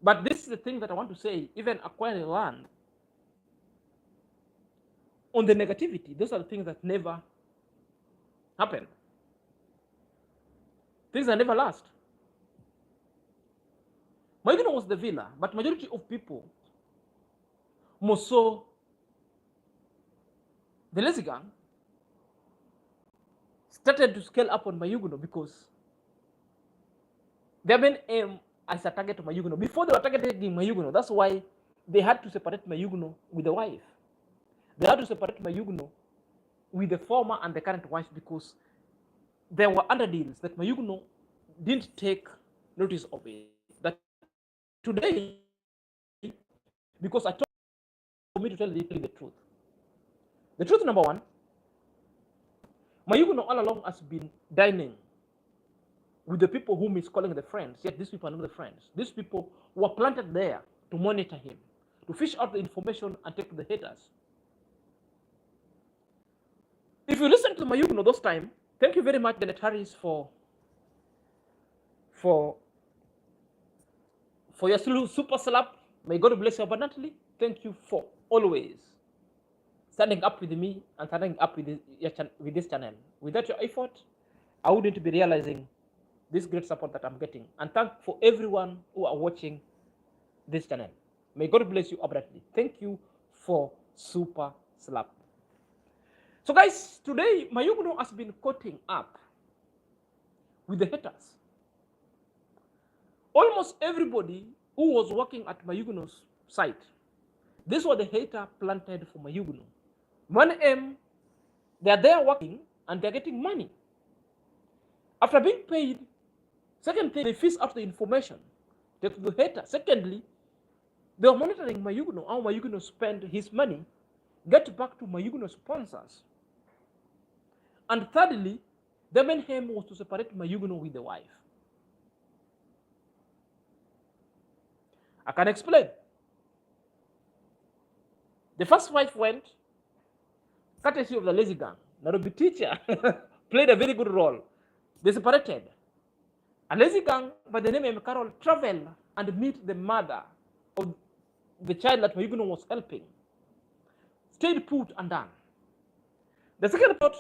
But this is the thing that I want to say, even acquiring land, on the negativity, those are the things that never happen. Things that never last. Mayugno was the villa, but majority of people more so the lazy gang started to scale up on Mayugno because their main aim as a target of Mayugno. Before they were targeting Mayugno, that's why they had to separate Mayugno with the wife. They had to separate Mayugno with the former and the current wife because there were other deals that Mayugno didn't take notice of it. That today, because I told for me to tell the truth. The truth number one, Mayugno all along has been dining with the people whom he's calling the friends, yet these people are not the friends. These people were planted there to monitor him, to fish out the information and take to the haters. If you listen to Mayugno those time, thank you very much, Bennett Harris, for your super slap. May God bless you abundantly. Thank you for always standing up with me and standing up with this channel. Without your effort, I wouldn't be realizing this great support that I'm getting. And thank for everyone who are watching this channel. May God bless you abundantly. Thank you for super slap. So guys, today Mayugno has been caught up with the haters. Almost everybody who was working at Mayugno's site, this was the hater planted for Mayugno. One aim, they are there working and they're getting money. After being paid, second thing, they fish out the information. Take the hater. Secondly, they are monitoring Mayugno, how Mayugno spend his money, get back to Mayugno sponsors. And thirdly, the main aim was to separate Mayugno with the wife. I can explain. The first wife went, courtesy of the lazy gang. Nairobi teacher played a very good role. They separated. A lazy gang by the name of Carol traveled and meet the mother of the child that Mayugno was helping. Stayed put and done. The second part,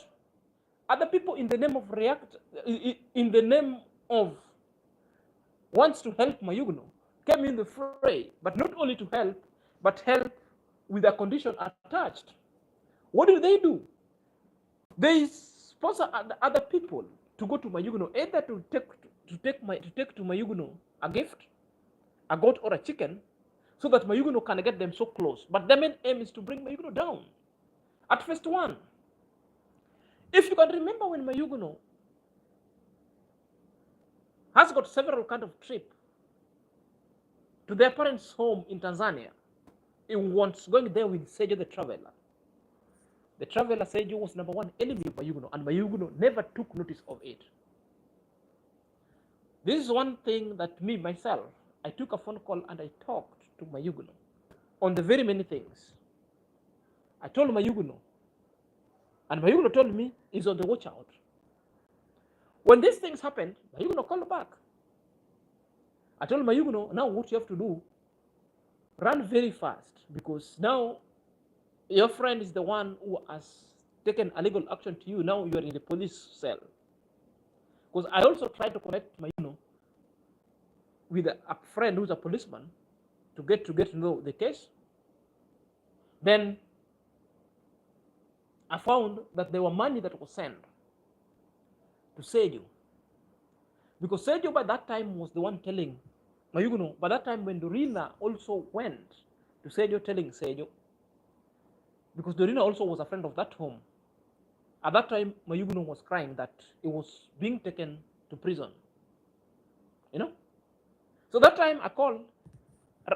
other people in the name of wants to help Mayugno came in the fray, but not only to help, but help with a condition attached. What do? They sponsor other people to go to Mayugno, either to take to Mayugno a gift, a goat or a chicken, so that Mayugno can get them so close. But the main aim is to bring Mayugno down. At first one, if you can remember when Mayugno has got several kind of trip to their parents' home in Tanzania. He was going there with Sejo the traveler. The traveler Sejo was number one enemy of Mayuguno, and Mayuguno never took notice of it. This is one thing that me, myself, I took a phone call and I talked to Mayuguno on the very many things. I told Mayuguno, and Mayuguno told me he's on the watch out. When these things happened, Mayuguno called back. I told Mayuguno, now what you have to do, run very fast, because now your friend is the one who has taken a legal action to you. Now you are in the police cell. Because I also tried to connect Mayuguno with a friend who's a policeman to get to know the case. Then I found that there were money that was sent to Sejo, because Sejo by that time was the one telling Mayuguno. By that time, when Dorina also went to Sejo, telling Sejo, because Dorina also was a friend of that home. At that time, Mayuguno was crying that he was being taken to prison. You know. So that time I called.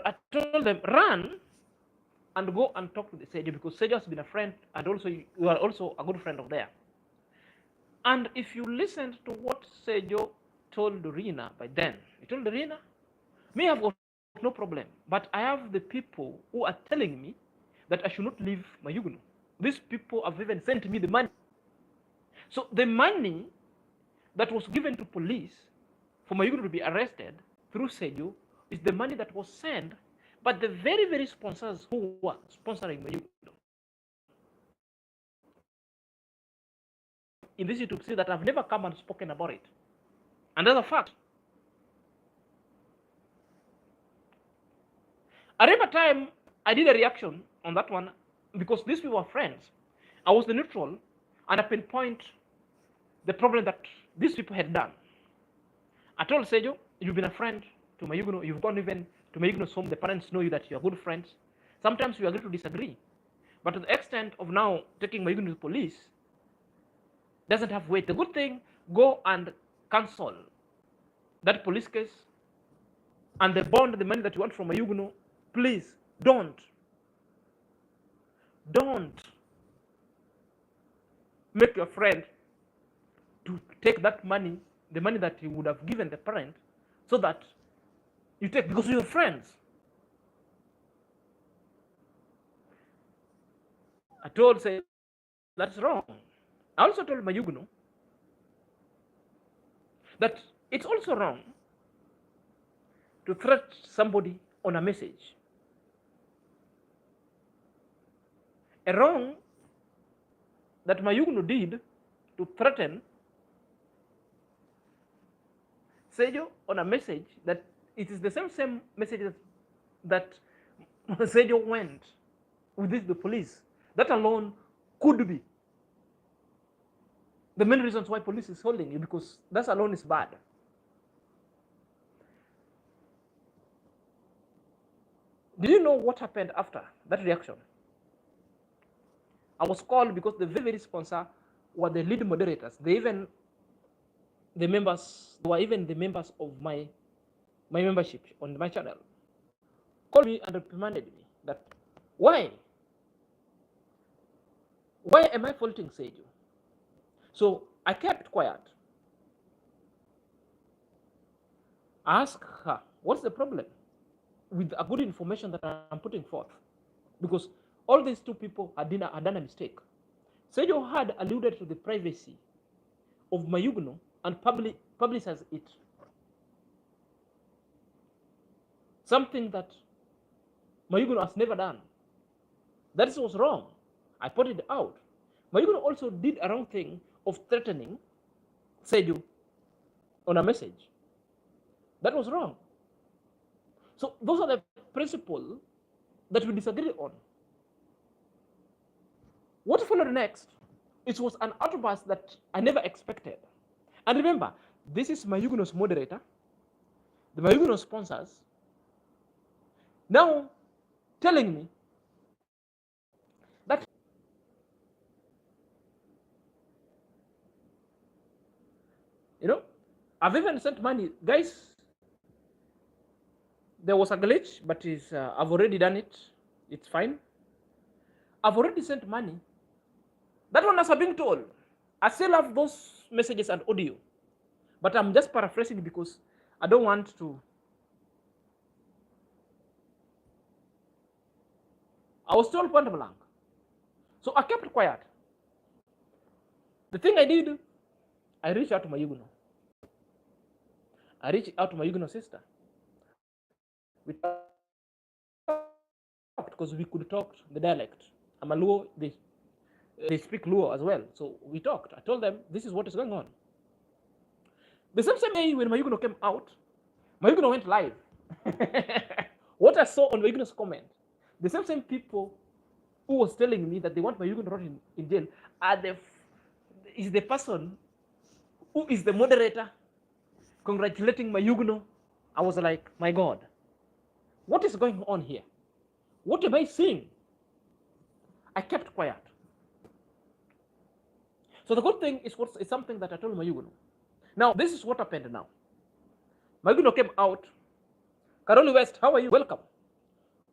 I told them, run and go and talk to the Sejo, because Sejo has been a friend, and also you are also a good friend of theirs. And if you listened to what Sejo told Dorina by then, he told Dorina, me have got no problem, but I have the people who are telling me that I should not leave Mayuguno. These people have even sent me the money. So the money that was given to police for Mayuguno to be arrested through Sejo is the money that was sent by the very, very sponsors who were sponsoring Mayuguno. In this YouTube series that I've never come and spoken about it. And that's a fact. I remember time I did a reaction on that one, because these people were friends. I was the neutral, and I pinpoint the problem that these people had done. I told Sejo, you've been a friend to Mayuguno, you've gone even to Mayuguno's home, the parents know you that you're good friends. Sometimes we agree to disagree. But to the extent of now taking Mayuguno to the police doesn't have weight. The good thing, go and cancel that police case, and the bond, the money that you want from Mayuguno, please don't make your friend to take that money, the money that you would have given the parent, so that you take, because you're friends. I told say that's wrong. I also told Mayuguno that it's also wrong to threat somebody on a message. A wrong that Mayuguno did to threaten Sejo on a message, that it is the same message that Sejo went with the police. That alone could be the main reasons why police is holding you, because that alone is bad. Did you know what happened after that reaction? I was called because the very sponsor were the lead moderators. They were even the members of my membership on my channel. Called me and reprimanded me that why am I faulting Sejo? So I kept quiet. I asked her, what's the problem with a good information that I'm putting forth? Because all these two people had done a mistake. Sejo had alluded to the privacy of Mayuguno and publicized it. Something that Mayuguno has never done. That was wrong. I pointed it out. Mayuguno also did a wrong thing of threatening Sejo on a message. That was wrong. So those are the principles that we disagree on. What followed next? It was an outburst that I never expected. And remember, this is Mayuguno's moderator, the Mayuguno sponsors, now telling me that I've even sent money. Guys, there was a glitch, but I've already done it. It's fine. I've already sent money. That one, as I've been told, I still have those messages and audio, but I'm just paraphrasing because I don't want to. I was told point blank. So I kept quiet. The thing I did, I reached out to my Yuguno. I reached out to my Yuguno sister. We talked because we could talk the dialect. I'm a Luo, they speak Luo as well. So we talked. I told them this is what is going on. The same day when my Yuguno came out, my Yuguno went live. What I saw on my Yuguno's comment, the same people who was telling me that they want my Yuguno rot in jail is the person who is the moderator congratulating my Yuguno. I was like, my God, what is going on here? What am I seeing? I kept quiet. So the good thing is something that I told my Yuguno. Now, this is what happened now. My Yuguno came out. Karoli West, how are you? Welcome.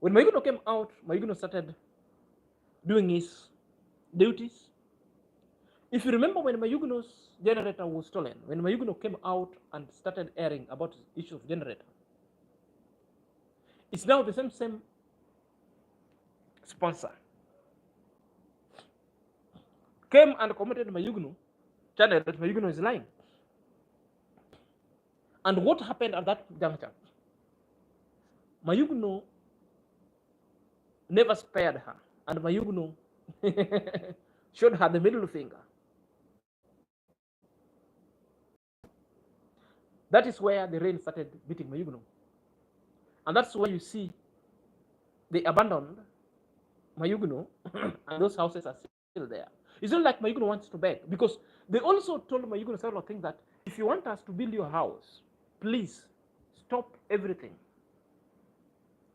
When my Yuguno came out, my Yuguno started doing his duties. If you remember when my Yuguno's generator was stolen, when my Yuguno came out and started airing about the issue of generator, it's now the same sponsor came and commented my Yuguno channel that my Yuguno is lying. And what happened at that juncture? My Yuguno never spared her, and my Yuguno showed her the middle finger. That is where the rain started beating my Yuguno. And that's why you see they abandoned my Yuguno and those houses are still there. It's not like my Yuguno wants to beg, because they also told my Yuguno several things that if you want us to build your house, please stop everything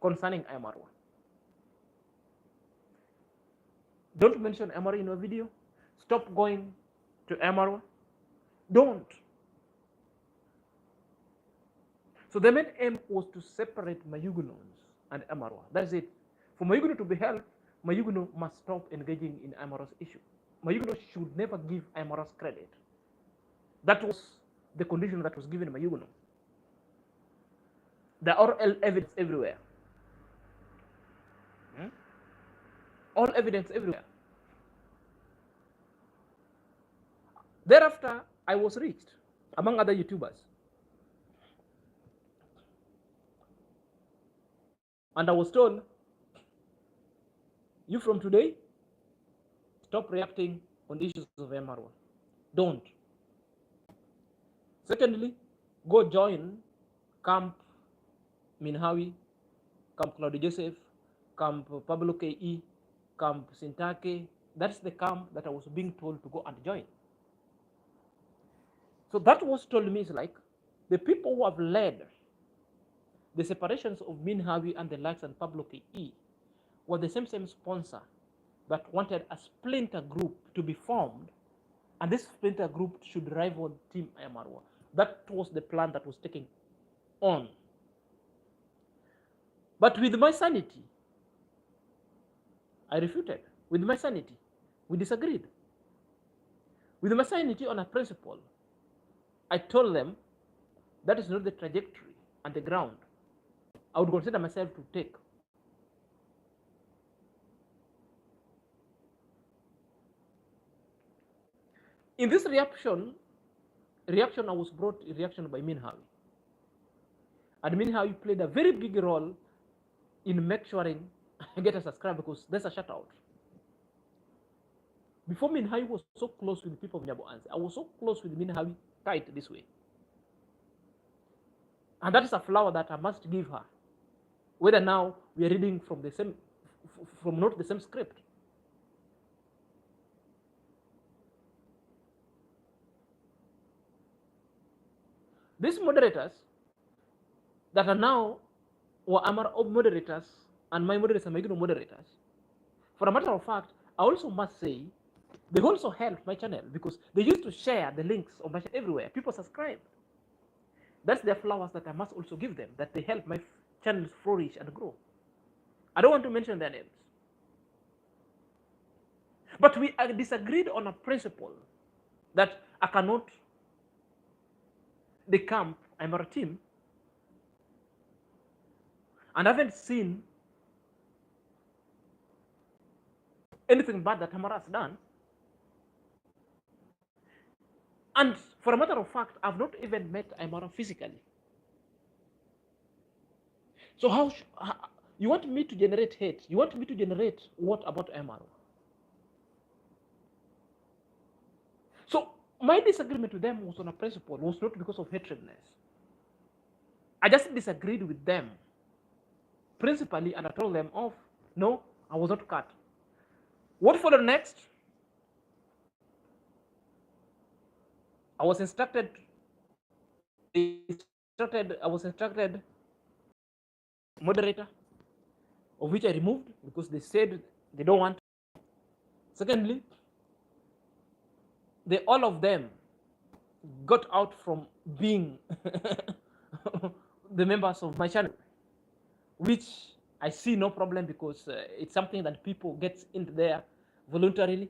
concerning IAM-MARWA. Don't mention IAM-MARWA in your video. Stop going to IAM-MARWA. Don't. So the main aim was to separate my Yugunos and IAM-MARWA. That's it. For my Yuguno to be helped, my Yuguno must stop engaging in IAM-MARWA's issue. My Yuguno should never give IAM-MARWA's credit. That was the condition that was given to my Yuguno. There are all evidence everywhere. All evidence everywhere. Thereafter, I was reached, among other YouTubers. And I was told, you from today, stop reacting on issues of IAM-MARWA. Don't. Secondly, go join Camp Minhawi, Camp Claudio Joseph, Camp Pablo K.E., Camp Sintake. That's the camp that I was being told to go and join. So that was told me is like the people who have led the separations of Minhawi and the likes and Pablo K.E. were the same sponsor that wanted a splinter group to be formed, and this splinter group should rival Team IAM-MARWA. That was the plan that was taken on. But with my sanity, I refuted. With my sanity, we disagreed. With my sanity on a principle, I told them that is not the trajectory and the ground I would consider myself to take. In this reaction I was brought in reaction by Minhawi. And Minhawi played a very big role in making sure I get a subscribe, because there's a shout out. Before Minhawi was so close with the people of NYABOHANSE, I was so close with Minhawi, tight this way. And that is a flower that I must give her. Whether now we are reading from the same, from not the same script. These moderators that are now were moderators, and my moderators are my moderators. For a matter of fact, I also must say they also helped my channel, because they used to share the links of my channel everywhere. People subscribe. That's their flowers that I must also give them, that they help channels flourish and grow. I don't want to mention their names. But we disagreed on a principle that I cannot decamp IAM-MARWA team, and I haven't seen anything bad that IAM-MARWA has done. And for a matter of fact, I've not even met IAM-MARWA physically. So how you want me to generate hate? You want me to generate what about IAM-MARWA? So my disagreement with them was on a principle, was not because of hatredness. I just disagreed with them principally, and I told them off, no, I was not cut. What followed next? I was instructed moderator, of which I removed because they said they don't want. Secondly, all of them got out from being the members of my channel, which I see no problem because it's something that people get into there voluntarily.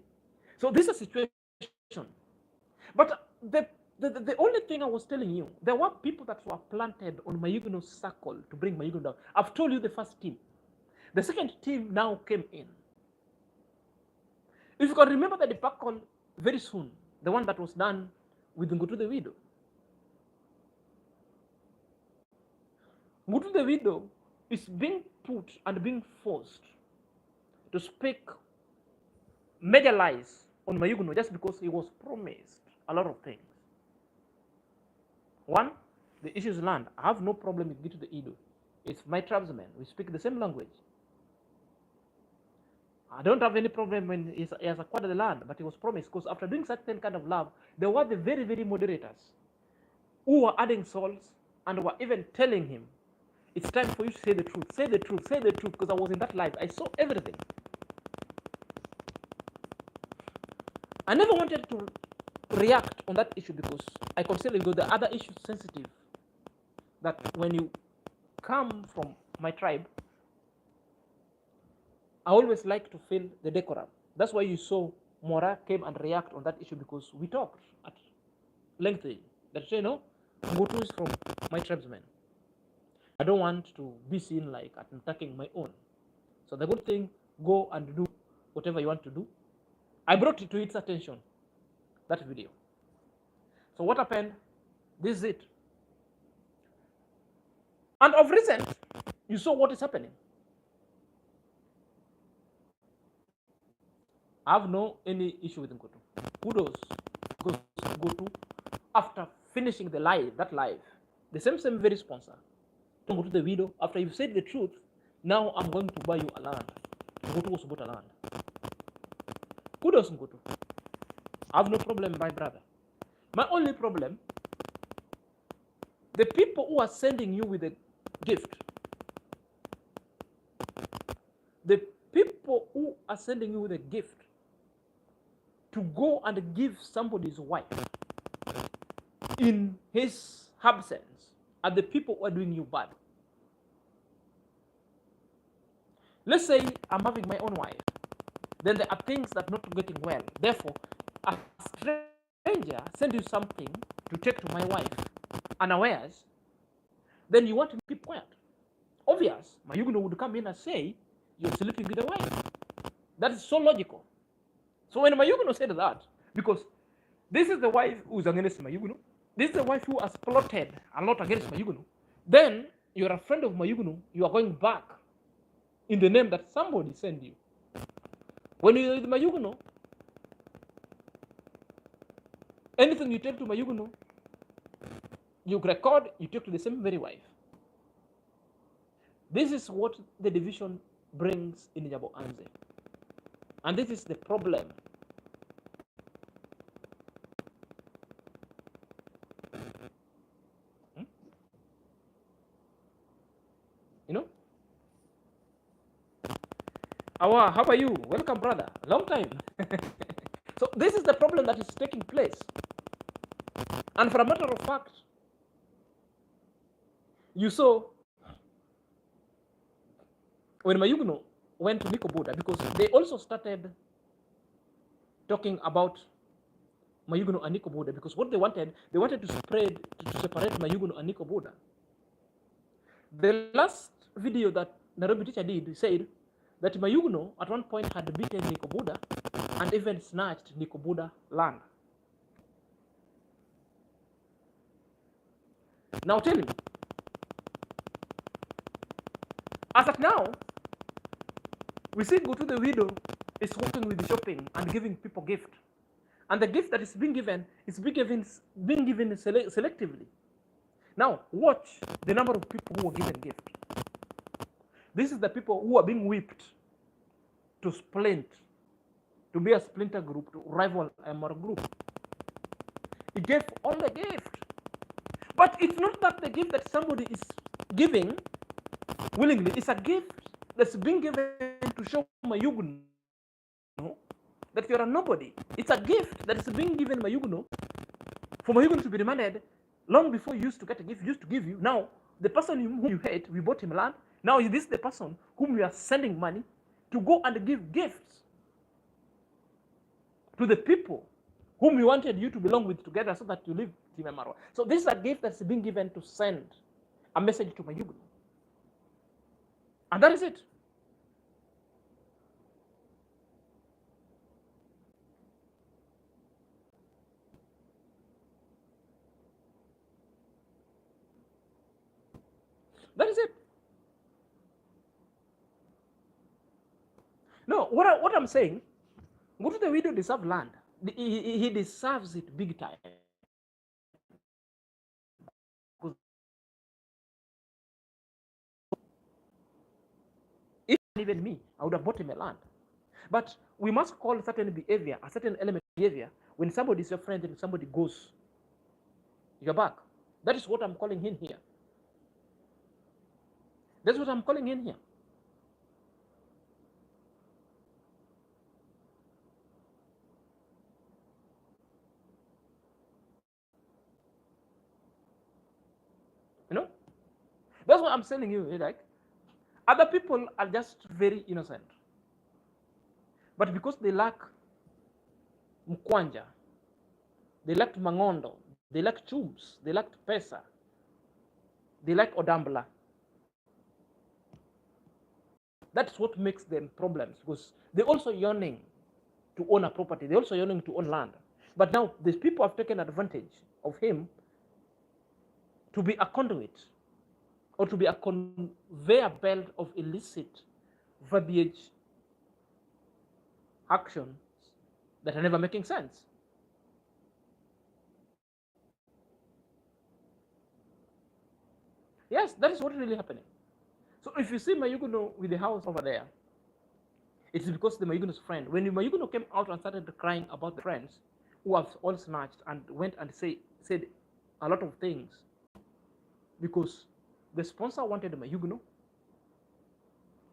So this is a situation. But the only thing I was telling you, there were people that were planted on Mayugno's circle to bring Mayugno down. I've told you the first team. The second team now came in. If you can remember the debacle very soon, the one that was done with Ngutu the widow. Ngutu the widow is being put and being forced to speak major lies on Mayugno just because he was promised a lot of things. One, the issue is land. I have no problem with Gitu the Ido. It's my tribesmen. We speak the same language. I don't have any problem when he has acquired the land, but he was promised, because after doing certain kind of love, there were the very, very moderators who were adding souls and were even telling him, it's time for you to say the truth, say the truth, say the truth, because I was in that live. I saw everything. I never wanted to react on that issue because I consider the other issue sensitive, that when you come from my tribe, I always like to feel the decorum. That's why you saw Mora came and react on that issue, because we talked at length. That you know, Ngutu is from my tribesmen. I don't want to be seen like attacking my own. So the good thing, go and do whatever you want to do. I brought it to its attention, that video. So what happened? This is it. And of recent, you saw what is happening. I have no any issue with Ngutu. Kudos goes to Ngutu after finishing the live, the same very sponsor. To go to the video, after you've said the truth, now I'm going to buy you a land. Ngutu was bought a land. Kudos Ngutu. I have no problem, my brother. My only problem, the people who are sending you with a gift, the people who are sending you with a gift to go and give somebody's wife in his absence are the people who are doing you bad. Let's say I'm having my own wife, then there are things that are not getting well. Therefore, a stranger sends you something to take to my wife unawares, then you want to keep quiet. Obvious, Mayugno would come in and say, you're sleeping with a wife. That is so logical. So when Mayugno said that, because this is the wife who is against Mayugno, this is the wife who has plotted a lot against Mayugno, then you're a friend of Mayugno, you are going back in the name that somebody sent you. When you're with Mayugno, anything you take to Mayugno, you record, you take to the same very wife. This is what the division brings in NYABOHANSE. And this is the problem. You know? Awa, how are you? Welcome, brother. Long time. So this is the problem that is taking place. And for a matter of fact, you saw when Mayugno went to Nico Buddha, because they also started talking about Mayugno and Nico Buddha, because what they wanted to separate Mayugno and Nico Buddha. The last video that Nairobi teacher did said that Mayugno at one point had beaten Nico Buddha and even snatched Nico Buddha land. Now tell me, as of now, we see go to the widow is working with the shopping and giving people gift, and the gift that is being given is being given selectively. Now watch the number of people who are given gift. This is the people who are being whipped to splint, to be a splinter group, to rival IAM-MARWA group. He gave all the gift, but it's not that the gift that somebody is giving willingly. It's a gift that's being given to show Mayugno that you're a nobody. It's a gift that is being given Mayugno for Mayugno to be demanded long before you used to get a gift, used to give you. Now, the person whom you hate, we bought him land. Now, is this the person whom we are sending money to go and give gifts to the people whom we wanted you to belong with together so that you live Team IAM-MARWA? So this is a gift that's being given to send a message to Mayugno. And that is it. That is it. No, what I'm saying, go to the widow deserve land. He deserves it big time. If even me, I would have bought him a land. But we must call a certain behavior, a certain element of behavior, when somebody is your friend and somebody goes your back. That is what I'm calling in here. That's what I'm calling in here. You know? That's what I'm telling you. Like, other people are just very innocent. But because they lack mkwanja, they lacked mangondo, they lacked chums, they lacked pesa, they lack odambla. That's what makes them problems, because they're also yearning to own a property. They're also yearning to own land. But now these people have taken advantage of him to be a conduit or to be a conveyor belt of illicit verbiage actions that are never making sense. Yes, that is what is really happening. So if you see Mayugno with the house over there, it's because the Mayugno's friend. When Mayugno came out and started crying about the friends who have all snatched and went and said a lot of things, because the sponsor wanted Mayugno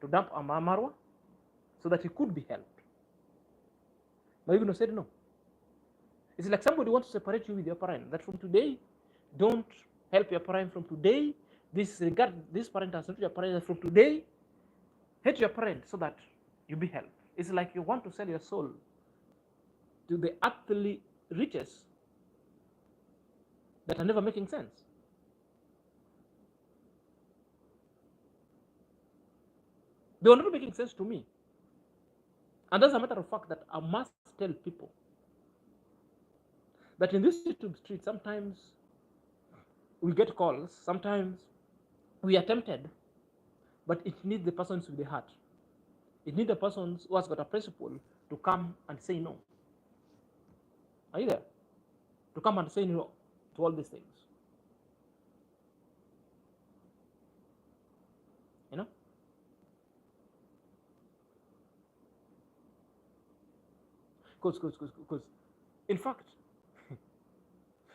to dump IAM-MARWA so that he could be helped. Mayugno said no. It's like somebody wants to separate you with your parent. That from today, don't help your parent. From today, disregard this parent as not your parent. From today, hate your parent so that you be helped. It's like you want to sell your soul to the earthly riches that are never making sense. They were not making sense to me. And as a matter of fact, that I must tell people that in this YouTube street, sometimes we get calls, sometimes we are tempted, but it needs the persons with the heart. It needs the persons who has got a principle to come and say no. Are you there? To come and say no to all these things. You know? Because, in fact,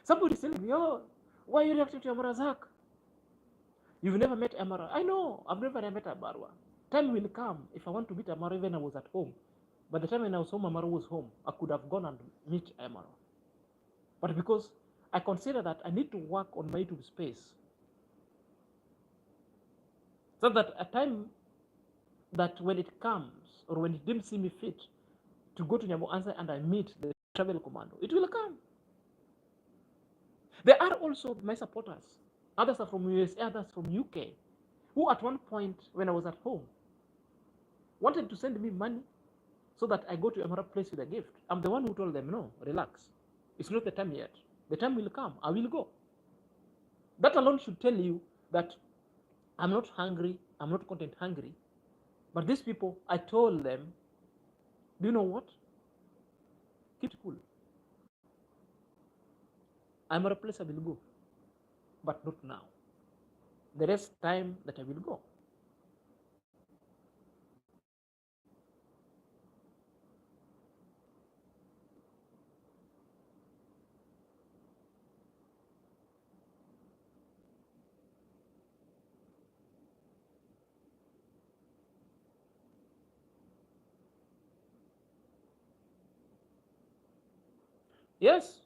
somebody is telling me, oh, why are you reacting to Amarazak? You've never met Amara. I know, I've never met IAM-MARWA. Time will come, if I want to meet IAM-MARWA, even I was at home. By the time when I was home, IAM-MARWA was home. I could have gone and meet IAM-MARWA. But because I consider that I need to work on my YouTube space, so that a time that when it comes, or when it deems me fit to go to NYABOHANSE and I meet the travel commando, it will come. There are also my supporters. Others are from USA, others from UK, who at one point when I was at home wanted to send me money so that I go to another place with a gift. I'm the one who told them, no, relax. It's not the time yet. The time will come. I will go. That alone should tell you that I'm not hungry. I'm not content hungry. But these people, I told them, do you know what? Keep cool. I'm at a place I will go, but not now. There is time that I will go. Yes,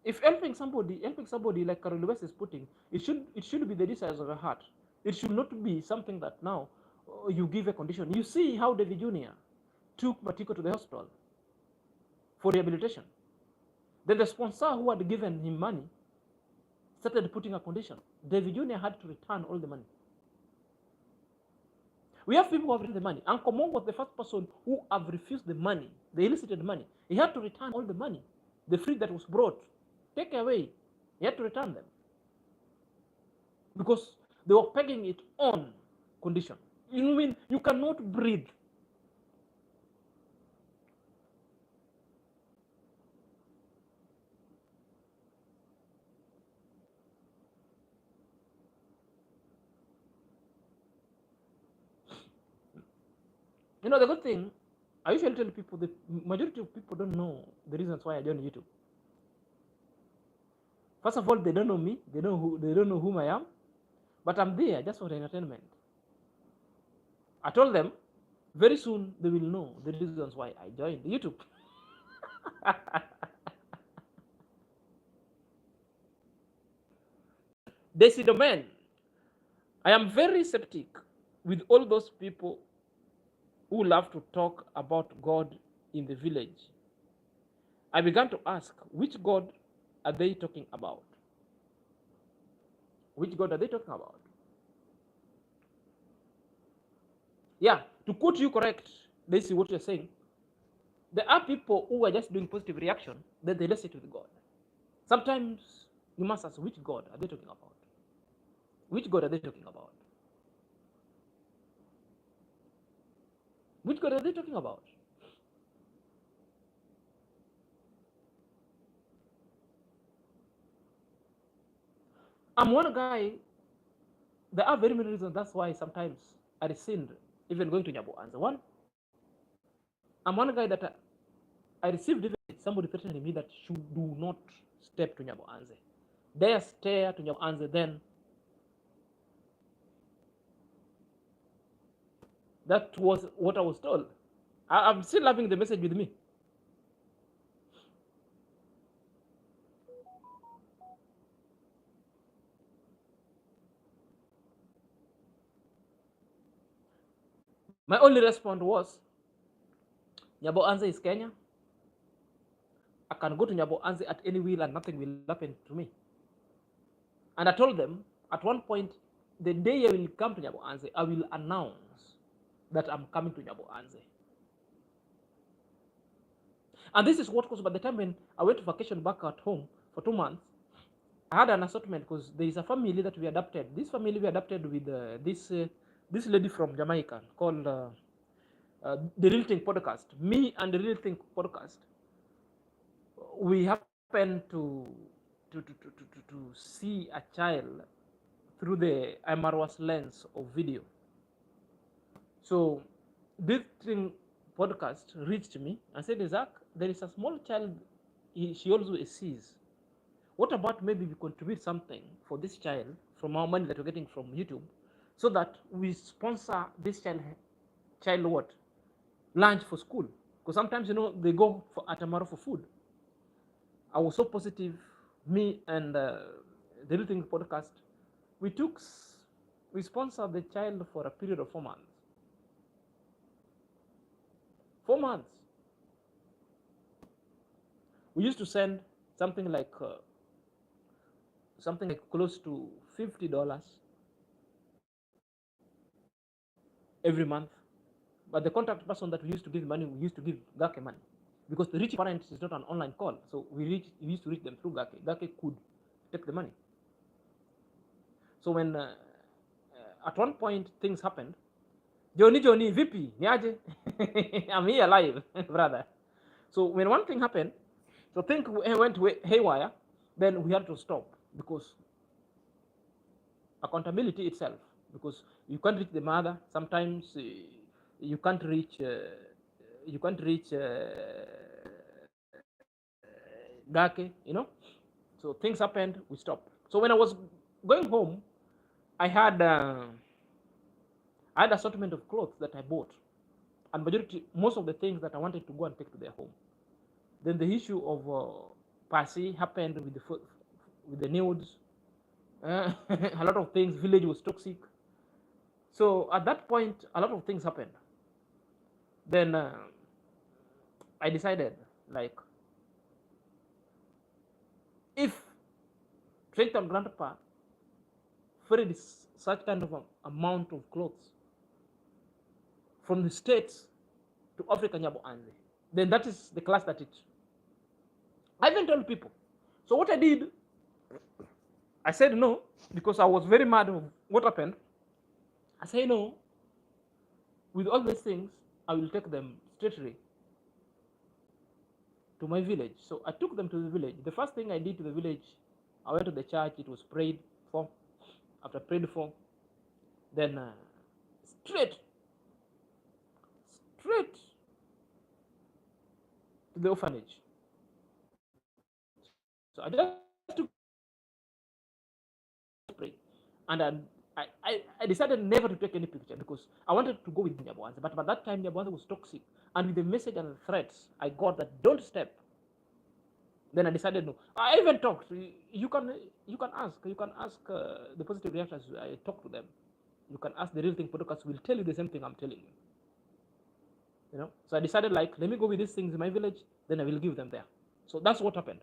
if helping somebody like Carol West is putting, it should be the desires of your heart. It should not be something that now you give a condition. You see how David Jr. took Matiko to the hospital for rehabilitation. Then the sponsor who had given him money started putting a condition. David Jr. had to return all the money. We have people who have returned the money. Uncle Mo was the first person who have refused the money, the elicited money. He had to return all the money, the fruit that was brought, take away. He had to return them because they were pegging it on condition. You mean you cannot breathe? You know, the good thing, I usually tell people, the majority of people don't know the reasons why I joined YouTube. First of all, they don't know me. They don't know whom I am. But I'm there just for entertainment. I told them very soon they will know the reasons why I joined YouTube. They see the man. I am very skeptic with all those people who love to talk about God in the village. I began to ask, which God are they talking about? Which God are they talking about? Yeah, to quote you correct, they see what you're saying. There are people who are just doing positive reaction, then they listen to the God. Sometimes you must ask, which God are they talking about? Which God are they talking about? Which God are they talking about? I'm one guy. There are very many reasons. That's why sometimes I rescind even going to NYABOHANSE. One, I'm one guy that I received even somebody threatening me that should do not step to NYABOHANSE. Dare stare to NYABOHANSE, then that was what I was told. I'm still having the message with me. My only response was, NYABOHANSE is Kenya. I can go to NYABOHANSE at any will and nothing will happen to me. And I told them at one point, the day I will come to NYABOHANSE, I will announce that I'm coming to NYABOHANSE. And this is what caused, by the time when I went to vacation back at home for 2 months, I had an assortment because there is a family that we adopted. This family we adopted with this lady from Jamaica called the Real Thing Podcast. Me and the Real Thing Podcast, we happened to see a child through the IAM-MARWA's lens of video. So this thing podcast reached me and said, Isaac, there is a small child she also sees. What about maybe we contribute something for this child from our money that we're getting from YouTube, so that we sponsor this child what? Lunch for school. Because sometimes, you know, they go at Amaro for food. I was so positive, me and the Little Thing Podcast, we sponsored the child for a period of 4 months. 4 months. We used to send something like close to $50 every month. But the contact person that we used to give money, we used to give Gake money, because the reaching parents is not an online call. So we used to reach them through Gake. Gake could take the money. So when at one point things happened, Johnny, VP, niaje? I'm here live, brother. So when one thing happened, so things went haywire, then we had to stop, because accountability itself, because you can't reach the mother. Sometimes you can't reach Gake, you know. So things happened, we stopped. So when I was going home, I had assortment of clothes that I bought, and most of the things that I wanted to go and take to their home. Then the issue of Pasi happened with the nudes. A lot of things. Village was toxic. So at that point, a lot of things happened. Then I decided, like, if Trenton grandpa ferried such kind of amount of clothes from the States to Africa NYABOHANSE, then that is the class that it. I even told people. So what I did, I said no, because I was very mad of what happened. I say no. With all these things, I will take them straight away to my village. So I took them to the village. The first thing I did to the village, I went to the church. It was prayed for. After prayed for, then straight to the orphanage. So I just took pray, and I decided never to take any picture, because I wanted to go with NYABOHANSE. But by that time, NYABOHANSE was toxic, and with the message and the threats I got that don't step. Then I decided no. I even talked. You can ask the positive reactors. I talk to them. You can ask the Real Thing podcast. Will tell you the same thing I'm telling you. You know. So I decided, like, let me go with these things in my village. Then I will give them there. So that's what happened.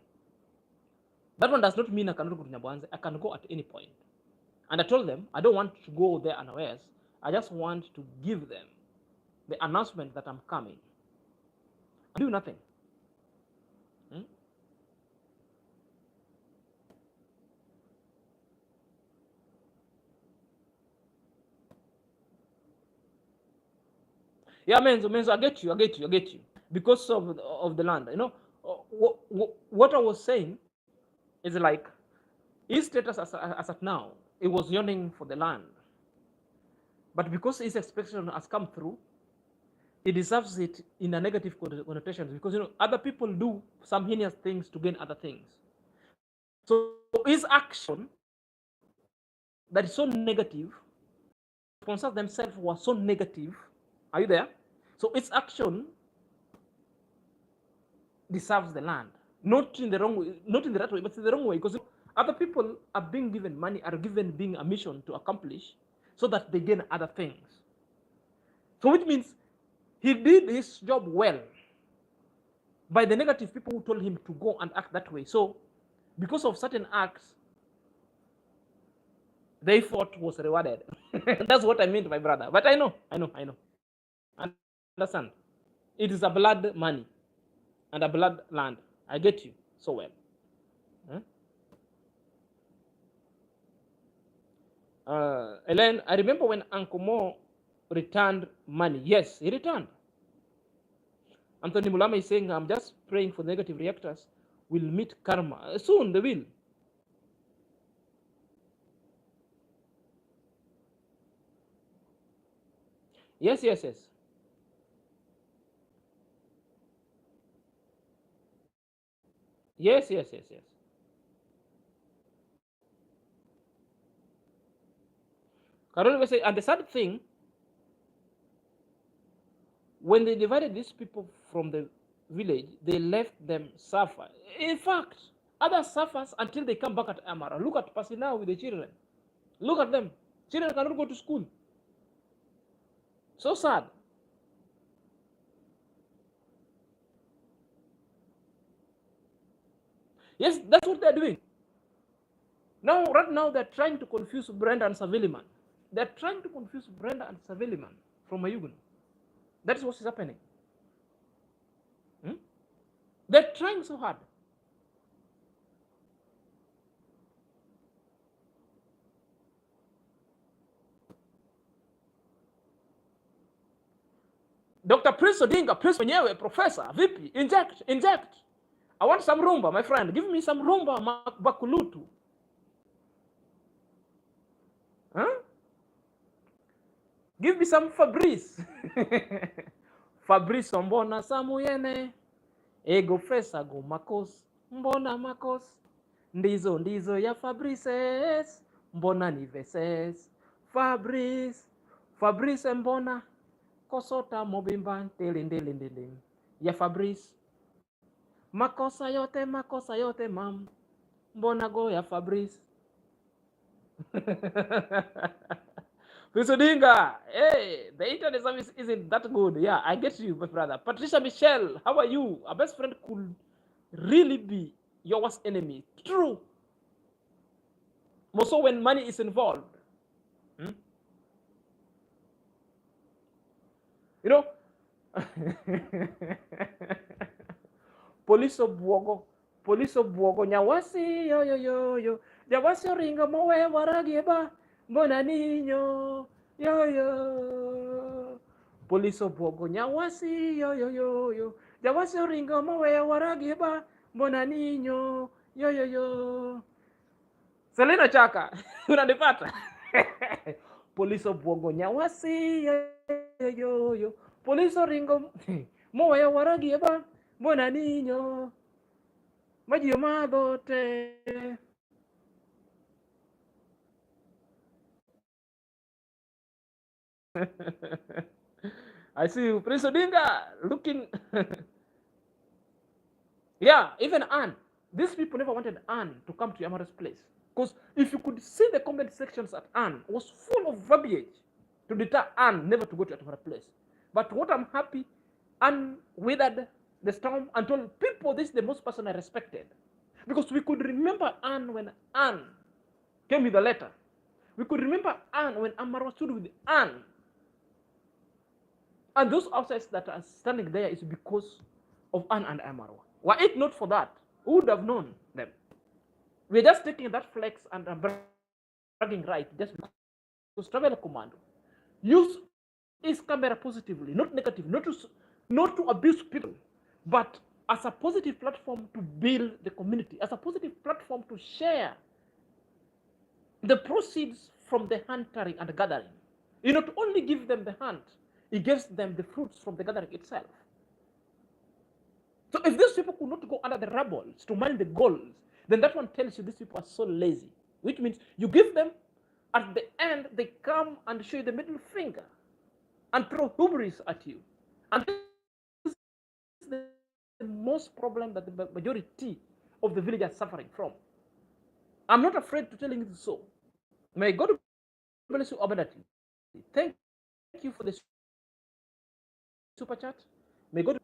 That one does not mean I cannot go to NYABOHANSE. I can go at any point. And I told them I don't want to go there unawares. I just want to give them the announcement that I'm coming. I do nothing. Yeah, Menzo, I get you. Because of the land, you know, what I was saying is, like, his status as at now, it was yearning for the land, but because his expectation has come through, he deserves it in a negative connotation, because, you know, other people do some heinous things to gain other things. So his action that is so negative, sponsors themselves were so negative. Are you there? So its action deserves the land, not in the wrong way, not in the right way, but in the wrong way, because other people are being given money, are being a mission to accomplish, so that they gain other things. So which means he did his job well by the negative people who told him to go and act that way. So because of certain acts, they thought was rewarded. That's what I meant, my brother. But I know. Understand? It is a blood money and a blood land. I get you so well. Elaine, I remember when Uncle Mo returned money. Yes, he returned. Anthony Mulama is saying, I'm just praying for negative reactors will meet karma. Soon they will. Yes. Yes. Carol was saying, and the sad thing, when they divided these people from the village, they left them suffer. In fact, others suffers until they come back at Amara. Look at Pasi now with the children. Look at them. Children cannot go to school. So sad. Yes, that's what they're doing. Now, right now, they're trying to confuse Brenda and Saviliman. They're trying to confuse Brenda and Saviliman from Mayugun. That is what is happening. They're trying so hard. Dr. Prince Odinga, Prince mwenyewe, Professor, vipi? Inject. I want some rumba, my friend. Give me some rumba, bakulutu. Huh? Give me some Fabrice. Fabrice mbona samuyene. Ego fesa go makos. Mbona makos. Ndizo ya Fabrices. Mbona ni veses. Fabrice mbona. Kosota mobimba telindilindilin. Ya Fabrice. Makosa yote mam. Mbona go ya Fabrice. Prince Odinga, hey, the internet service isn't that good. Yeah, I get you, my brother. Patricia Michelle, how are you? Our best friend could really be your worst enemy. True. More so when money is involved. You know, police of Buogo, nyawasi, yo. Nyawasi ringa mowe waragieba. Mbona ninyo, yo. Police of Buogo, nyawasi, yo. Nyawasi ringa mowe waragieba. Mbona ninyo, yo. Selena Chaka, unanipata? Police of Buogo, nyawasi, yo. Police of ringa mowe waragieba. Mbona ninyo, maji mabote. I see you, Prince Odinga, looking. Yeah, even Anne. These people never wanted Anne to come to Yamara's place. Because if you could see the comment sections at Anne, was full of verbiage to deter Anne never to go to Yamara's place. But what I'm happy, Anne withered the storm and told people this is the most person I respected. Because we could remember Anne when Anne came with a letter. We could remember Anne when Amara stood with Anne. And those outsiders that are standing there is because of Anne and Marwa. Were it not for that, who would have known them? We're just taking that flex and bragging right just because Travel Commando use his camera positively, not negative, not to abuse people, but as a positive platform to build the community, as a positive platform to share the proceeds from the hunting and the gathering. You not only give them the hunt, he gives them the fruits from the gathering itself. So if these people could not go under the rubble to mine the gold, then that one tells you these people are so lazy, which means you give them, at the end, they come and show you the middle finger and throw hubris at you. And this is the most problem that the majority of the villagers are suffering from. I'm not afraid to telling you so. May God bless you abundantly. Thank you for the super chat. May God.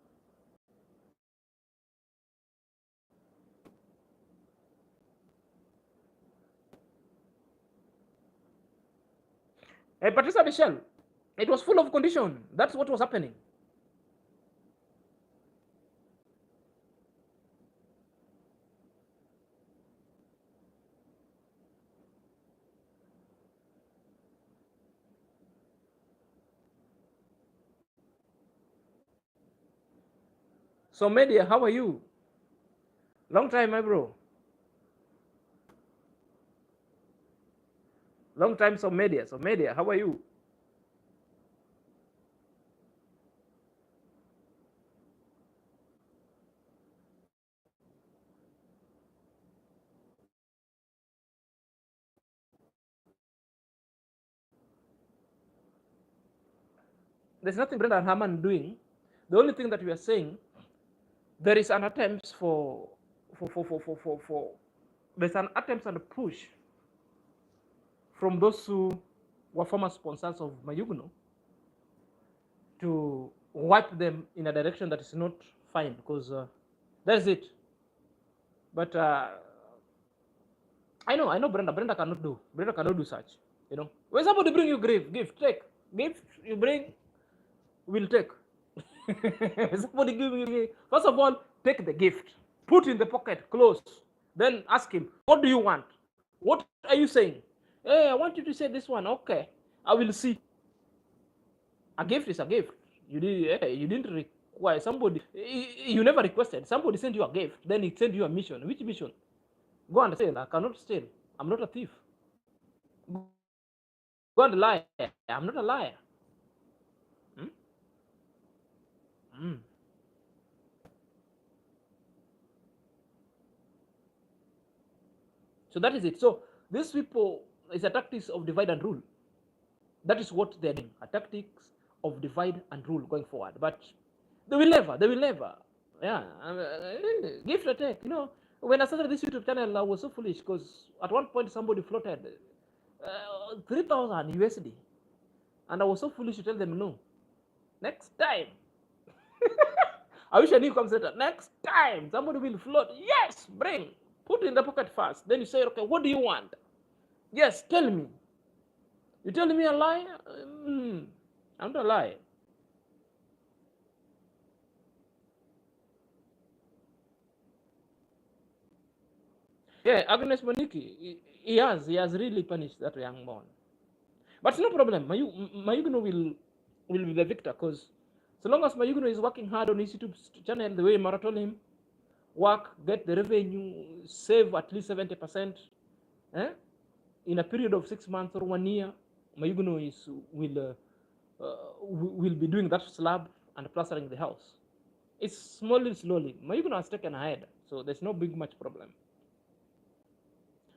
Hey, Patricia Michelle, it was full of condition. That's what was happening. So, Media, how are you? Long time, my bro. Long time, so Media. So, Media, how are you? There's nothing Brenda and Herman doing. The only thing that we are saying, there is an attempt there's an attempt and a push from those who were former sponsors of Mayugno to wipe them in a direction that is not fine, because that is it. But I know Brenda cannot do such. You know, when somebody bring you gift, take gift you bring, will take. Somebody give you, first of all, take the gift, put in the pocket, close. Then ask him, what do you want? What are you saying? Hey, I want you to say this one. Okay, I will see. A gift is a gift. You didn't require somebody. You never requested. Somebody sent you a gift. Then he sent you a mission. Which mission? Go and steal. I cannot steal. I'm not a thief. Go and lie. I'm not a liar. Hmm? Mm. So that is it. So these people is a tactics of divide and rule. That is what they're doing. A tactics of divide and rule going forward. But they will never. Yeah. Gift attack. You know, when I started this YouTube channel, I was so foolish because at one point somebody floated 3,000 USD. And I was so foolish to tell them no. Next time. I wish I knew comes later. Next time somebody will float. Yes, bring. Put in the pocket first. Then you say, okay, what do you want? Yes, tell me. You tell me a lie? I'm not a lie. Yeah, Agnes Moniki, he has really punished that young man. But no problem. Mayugno will be the victor because so long as Mayugno is working hard on his YouTube channel the way Mara told him, work, get the revenue, save at least 70%, eh? In a period of 6 months or 1 year, Mayugno will be doing that slab and plastering the house. It's slowly. Mayugno has taken ahead, so there's no big much problem.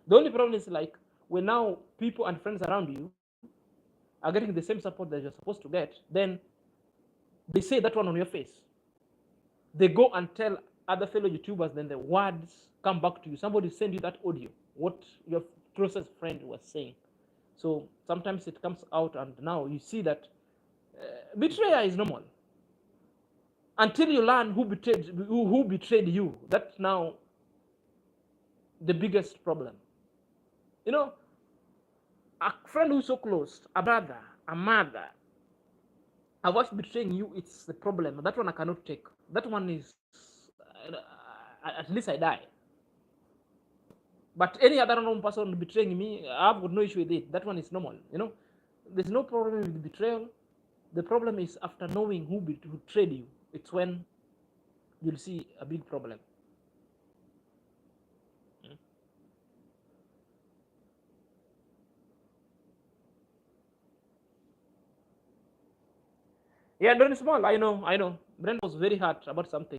The only problem is like when now people and friends around you are getting the same support that you're supposed to get, then they say that one on your face. They go and tell other fellow YouTubers, then the words come back to you. Somebody send you that audio, what your closest friend was saying. So sometimes it comes out, and now you see that betrayal is normal. Until you learn who betrayed you, that's now the biggest problem. You know, a friend who's so close, a brother, a mother, a wife betraying you, it's the problem. That one I cannot take. That one is, at least I die. But any other known person betraying me, I've got no issue with it. That one is normal. You know, there's no problem with betrayal. The problem is after knowing who betrayed you. It's when you'll see a big problem. Yeah, Don Small, I know. Brent was very hurt about something.